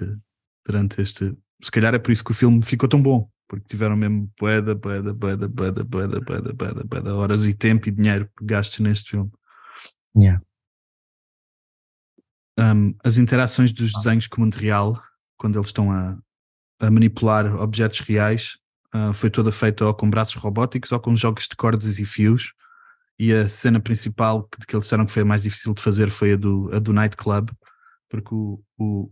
este. Se calhar é por isso que o filme ficou tão bom, porque tiveram mesmo bué horas e tempo e dinheiro gastos neste filme. as interações dos desenhos com o mundo real, quando eles estão a manipular objetos reais, foi toda feita ou com braços robóticos ou com jogos de cordas e fios. E a cena principal que eles disseram que foi a mais difícil de fazer foi a do nightclub, porque o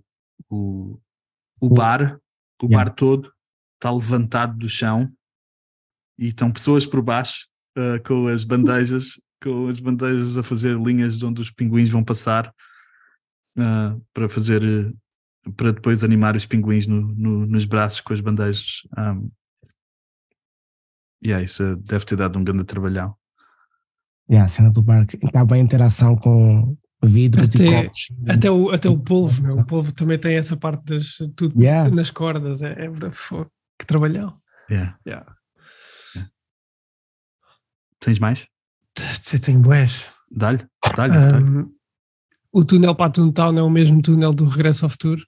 bar todo está levantado do chão e estão pessoas por baixo com as bandejas a fazer linhas de onde os pinguins vão passar, para depois animar os pinguins nos braços com as bandejas. Isso deve ter dado um grande trabalhão. A cena do barco. Há bem interação com vidros e copos. Até o polvo, meu. O polvo também tem essa parte tudo nas cordas. Que trabalhão. Tens mais? Tenho bués. Dá-lhe. O túnel para a Toontown é o mesmo túnel do Regresso ao Futuro.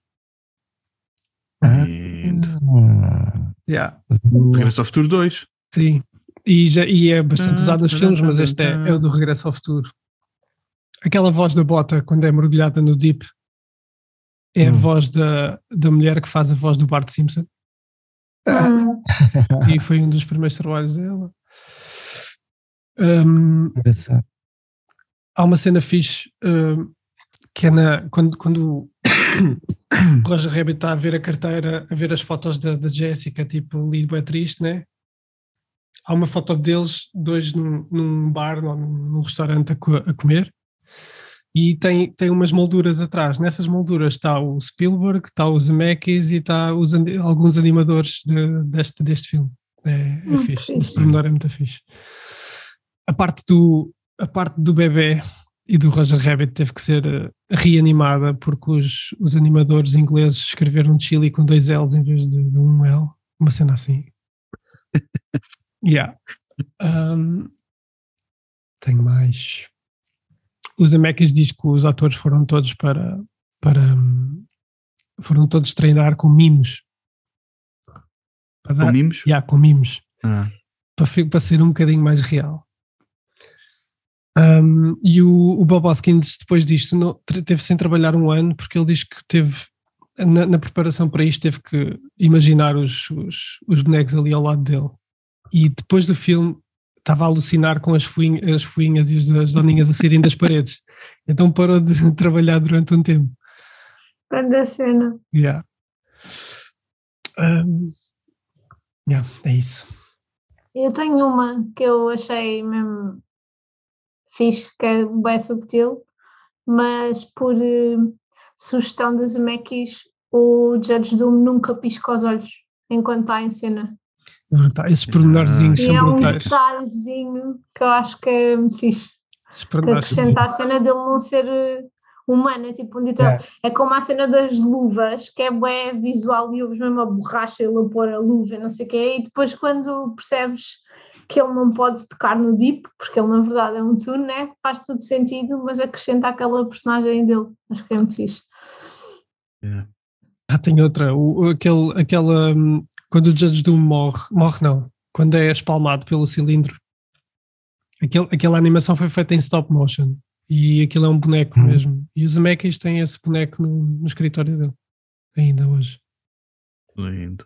Regresso ao Futuro 2. Sim. E é bastante usado nos filmes, mas este é o do Regresso ao Futuro. Aquela voz da bota quando é mergulhada no Deep é a voz da mulher que faz a voz do Bart Simpson. E foi um dos primeiros trabalhos dela. Há uma cena fixe que é quando o Roger Rabbit está a ver a carteira, a ver as fotos da Jessica, tipo, ali é triste, né? Há uma foto deles dois num bar, num restaurante a comer, e tem umas molduras atrás. Nessas molduras está o Spielberg, está o Zemeckis e está alguns animadores deste filme. É fixe. Esse pormenor é muito fixe. A parte do bebê e do Roger Rabbit teve que ser reanimada porque os animadores ingleses escreveram Chili com 2 L's em vez de um L. Uma cena assim. Tenho mais. O Zemeckis diz que os atores foram todos foram todos treinar com mimos. Com mimos? Com mimos. Para ser um bocadinho mais real. E o Bob Hoskins depois disto teve sem trabalhar 1 ano porque ele diz que teve na preparação para isto teve que imaginar os bonecos ali ao lado dele, e depois do filme estava a alucinar com as fuinhas e as doninhas a saírem das paredes, então parou de trabalhar durante um tempo. Grande cena. É isso. Eu tenho uma que eu achei mesmo fixe, que é bem subtil, mas por sugestão dos Zemeckis, o Judge Doom nunca pisca os olhos enquanto está em cena. Esses pormenorzinhos são brutais. É um detalhezinho que eu acho que é muito fixe. Que acrescenta a cena dele não ser humana, tipo um detalhe. É como a cena das luvas, que é bem visual e ouves mesmo a borracha ele a pôr a luva, não sei o quê, e depois quando percebes que ele não pode tocar no Deep, porque ele na verdade é um toon, né? Faz tudo sentido, mas acrescenta aquela personagem dele. Acho que é muito fixe. Tem outra, aquela quando o Judge Doom morre não, quando é espalmado pelo cilindro, aquela animação foi feita em stop motion e aquilo é um boneco mesmo, e os Zemeckis têm esse boneco no escritório dele ainda hoje. Lindo.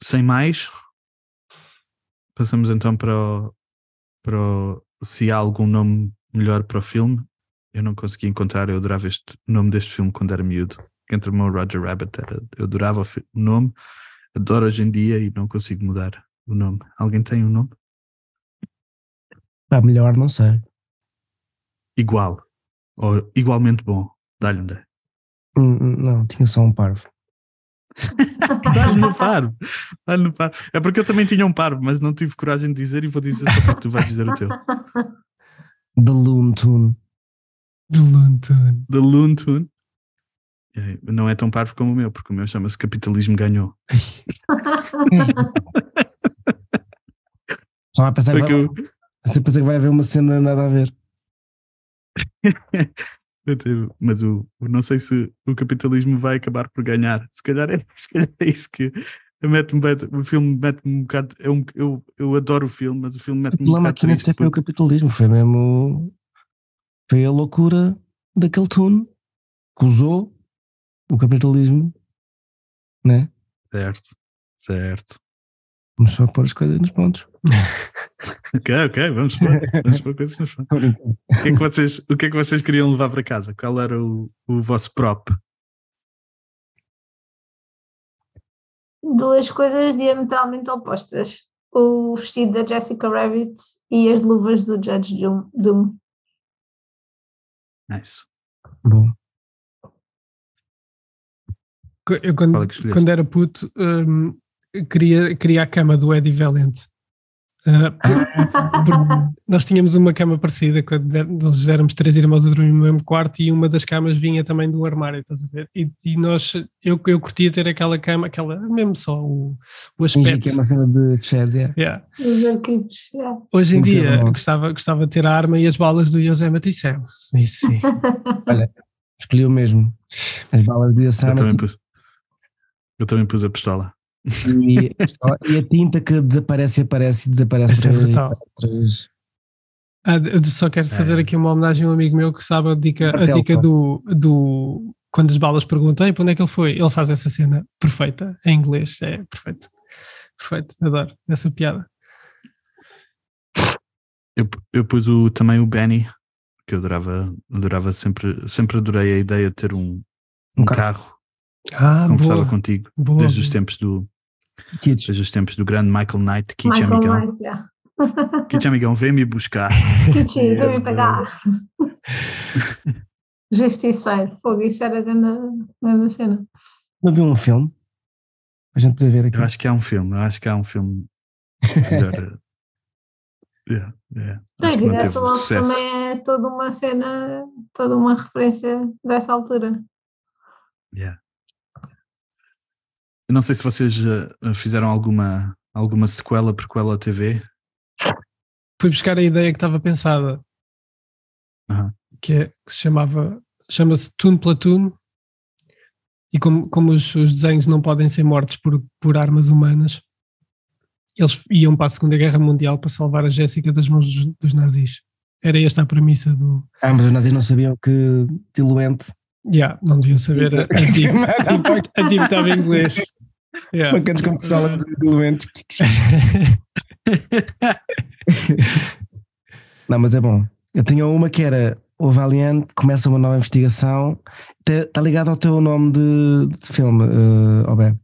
Sem mais, passamos então para se há algum nome melhor para o filme. Eu não consegui encontrar, eu adorava o nome deste filme quando era miúdo. Entre o Roger Rabbit, eu adorava o nome, adoro hoje em dia e não consigo mudar o nome. Alguém tem um nome? Melhor, não sei. Igual, ou igualmente bom. Dá-lhe, André. Não, tinha só um parvo. Dá-lhe no parvo. É porque eu também tinha um parvo, mas não tive coragem de dizer e vou dizer só porque tu vais dizer o teu. The Looney Tunes. The Looney Tunes. Não é tão parvo como o meu, porque o meu chama-se Capitalismo Ganhou. Só a pensar você pensa que vai haver uma cena nada a ver. Mas não sei se o capitalismo vai acabar por ganhar. Se calhar é isso que O filme mete-me um bocado. Eu adoro o filme, mas o filme mete-me um Pela bocado máquina triste. foi o capitalismo, foi mesmo. Foi a loucura daquele tune que usou o capitalismo, né? Certo. Vamos só pôr as coisas nos pontos. Ok, vamos pôr coisas nos pontos. O que é que vocês queriam levar para casa? Qual era o vosso prop? Duas coisas diametralmente opostas. O vestido da Jessica Rabbit e as luvas do Judge Doom. Nice. Bom, Eu Qual é que escolheste? quando era puto, queria a cama do Eddie Valente. Nós tínhamos uma cama parecida quando nós éramos 3 irmãos a dormir no mesmo quarto e uma das camas vinha também do armário, estás a ver? E eu curtia ter aquela cama, mesmo só o fingi aspecto. que é uma cena de shares, yeah. Yeah. Os arquivos. Yeah. Hoje em Muito dia bom. gostava de ter a arma e as balas do José Matissão. Isso sim. Olha, escolhi o mesmo. As balas de Yosemite Eu também pus a pistola. e a tinta que desaparece e aparece e desaparece. Essa é brutal. Outras. Eu só quero fazer aqui uma homenagem a um amigo meu que sabe a dica do quando as balas perguntam para onde é que ele foi, ele faz essa cena perfeita em inglês, é perfeito, adoro essa piada. Eu pus também o Benny, que eu adorava sempre adorei a ideia de ter um carro que conversava contigo desde os tempos do grande Michael Knight. Kitsch, amigão. Kitsch, amigão, vem-me buscar. Kitsch, vem-me pegar. Justiceiro, fogo, isso era a grande cena. Não viu um filme? A gente poder ver aqui. Eu acho que há um filme melhor. Acho que não teve sucesso. Também é toda uma cena, toda uma referência dessa altura. Yeah. Eu não sei se vocês fizeram alguma sequela, prequela TV. Fui buscar a ideia que estava pensada, que chama-se Toon Platoon, e como os desenhos não podem ser mortos por armas humanas, eles iam para a Segunda Guerra Mundial para salvar a Jéssica das mãos dos nazis. Era esta a premissa do... Mas os nazis não sabiam que diluente... não deviam saber. A tipo estava em inglês. Bacanas como fala de diluentes. Não, mas é bom. Eu tinha uma que era o Valiant começa uma nova investigação. Está ligado ao teu nome de filme, Obé.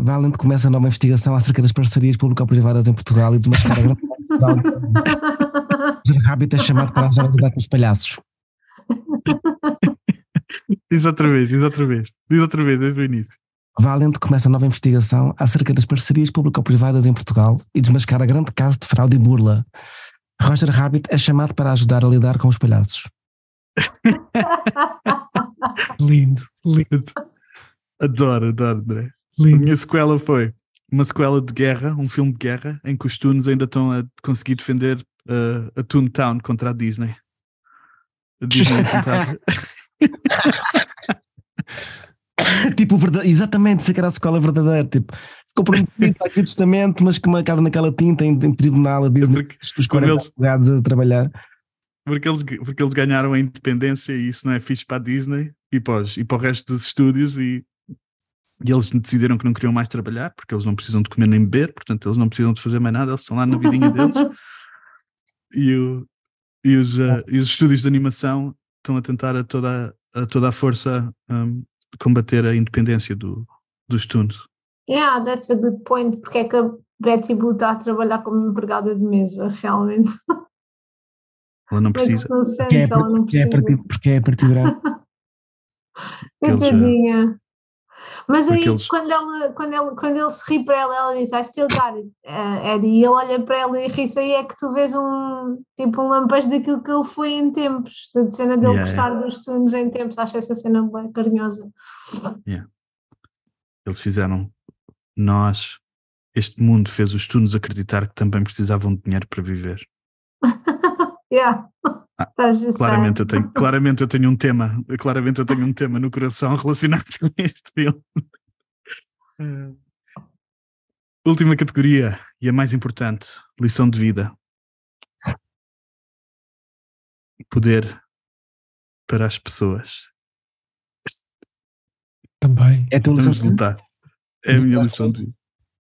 Valiant começa a nova investigação acerca das parcerias público-privadas em Portugal e de uma escala grande. O Rabbit é chamado para ajudar a lidar com os palhaços. Diz outra vez, desde o início. Valiant começa a nova investigação acerca das parcerias público-privadas em Portugal e desmascara grande caso de fraude e burla. Roger Rabbit é chamado para ajudar a lidar com os palhaços. Lindo. Adoro, André. Lindo. A minha sequela foi uma sequela de guerra, um filme de guerra, em que os Toons ainda estão a conseguir defender a Toontown contra a Disney. A Disney tentava... Tipo, exatamente, se era a escola verdadeira, tipo, ficou prometido aqui o testamento, mas que marcado naquela tinta em tribunal, a Disney, os 40 advogados a trabalhar. Porque eles ganharam a independência e isso não é fixe para a Disney e para o resto dos estúdios e eles decidiram que não queriam mais trabalhar porque eles não precisam de comer nem beber, portanto eles não precisam de fazer mais nada, eles estão lá na vidinha deles e os estúdios de animação estão a tentar a toda a força combater a independência dos Toons. Yeah, that's a good point. Porque é que a Betty Boo está a trabalhar como empregada de mesa, realmente? Ela não precisa. Porque é a partir branco. Coitadinha. Mas aí, quando ele se ri para ela diz I still got it, Eddie, e ele olha para ela e ri-se, aí é que tu vês um lampejo daquilo que ele foi em tempos, da cena dele gostar dos Toons em tempos. Acho essa cena bem carinhosa. Eles fizeram este mundo fez os Toons acreditar que também precisavam de dinheiro para viver. Claramente eu tenho um tema no coração relacionado com este filme. Última categoria e a mais importante, lição de vida. Poder para as pessoas. Também. É a tua lição Vamos lutar. É a minha lição de vida.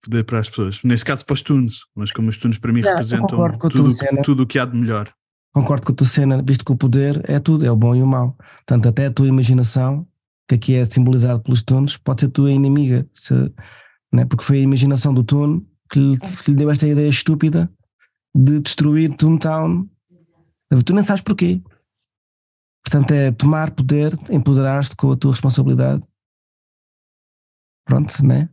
Poder para as pessoas. Neste caso para os tunes, mas como os tunes para mim representam concordo com a tua cena. tudo o que há de melhor. Concordo com a tua cena, visto que o poder é tudo, é o bom e o mau. Portanto, até a tua imaginação, que aqui é simbolizado pelos tunes, pode ser tua inimiga, né? Porque foi a imaginação do tune que lhe deu esta ideia estúpida de destruir Toontown. Tu nem sabes porquê. Portanto, é tomar poder, empoderar-te com a tua responsabilidade. Pronto, né?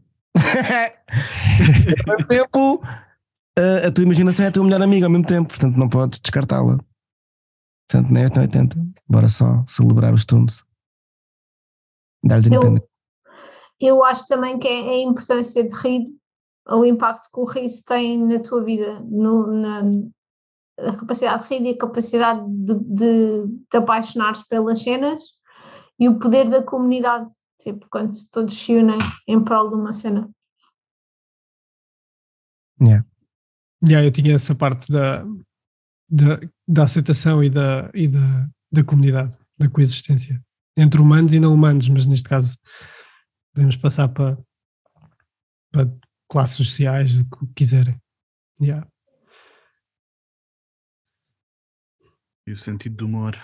Ao mesmo tempo, a tua imaginação é a tua melhor amiga ao mesmo tempo, portanto não podes descartá-la. Portanto, né? 80. Bora só celebrar os tunes. Dar-lhes independência. Eu acho também que é a importância de rir, o impacto que o riso tem na tua vida, a capacidade de rir e a capacidade de te apaixonares pelas cenas e o poder da comunidade, tipo, quando todos se unem em prol de uma cena. Yeah. Eu tinha essa parte da aceitação e da comunidade, da coexistência entre humanos e não humanos, mas neste caso podemos passar para classes sociais, o que quiserem. Yeah. E o sentido do humor.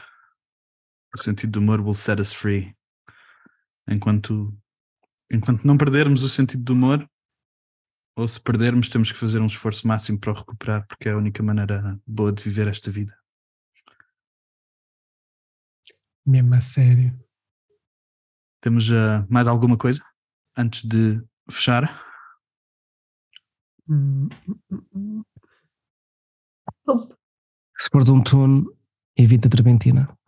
O sentido do humor will set us free. Enquanto não perdermos o sentido do humor, ou se perdermos, temos que fazer um esforço máximo para o recuperar, porque é a única maneira boa de viver esta vida. Mesmo a sério. Temos mais alguma coisa antes de fechar? Se fores um tune, evita a Treventina.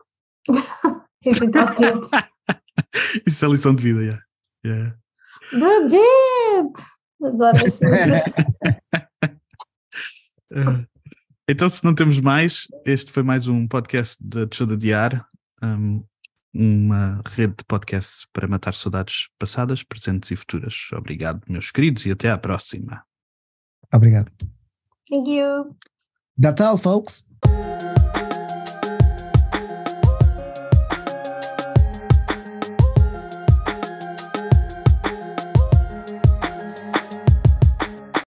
Isso é a lição de vida, yeah. The Dip! Adoro essa sensação. Então, se não temos mais, este foi mais um podcast da Teixeira de Ar, uma rede de podcasts para matar saudades passadas, presentes e futuras. Obrigado, meus queridos, e até à próxima. Obrigado. Thank you. That's all, folks.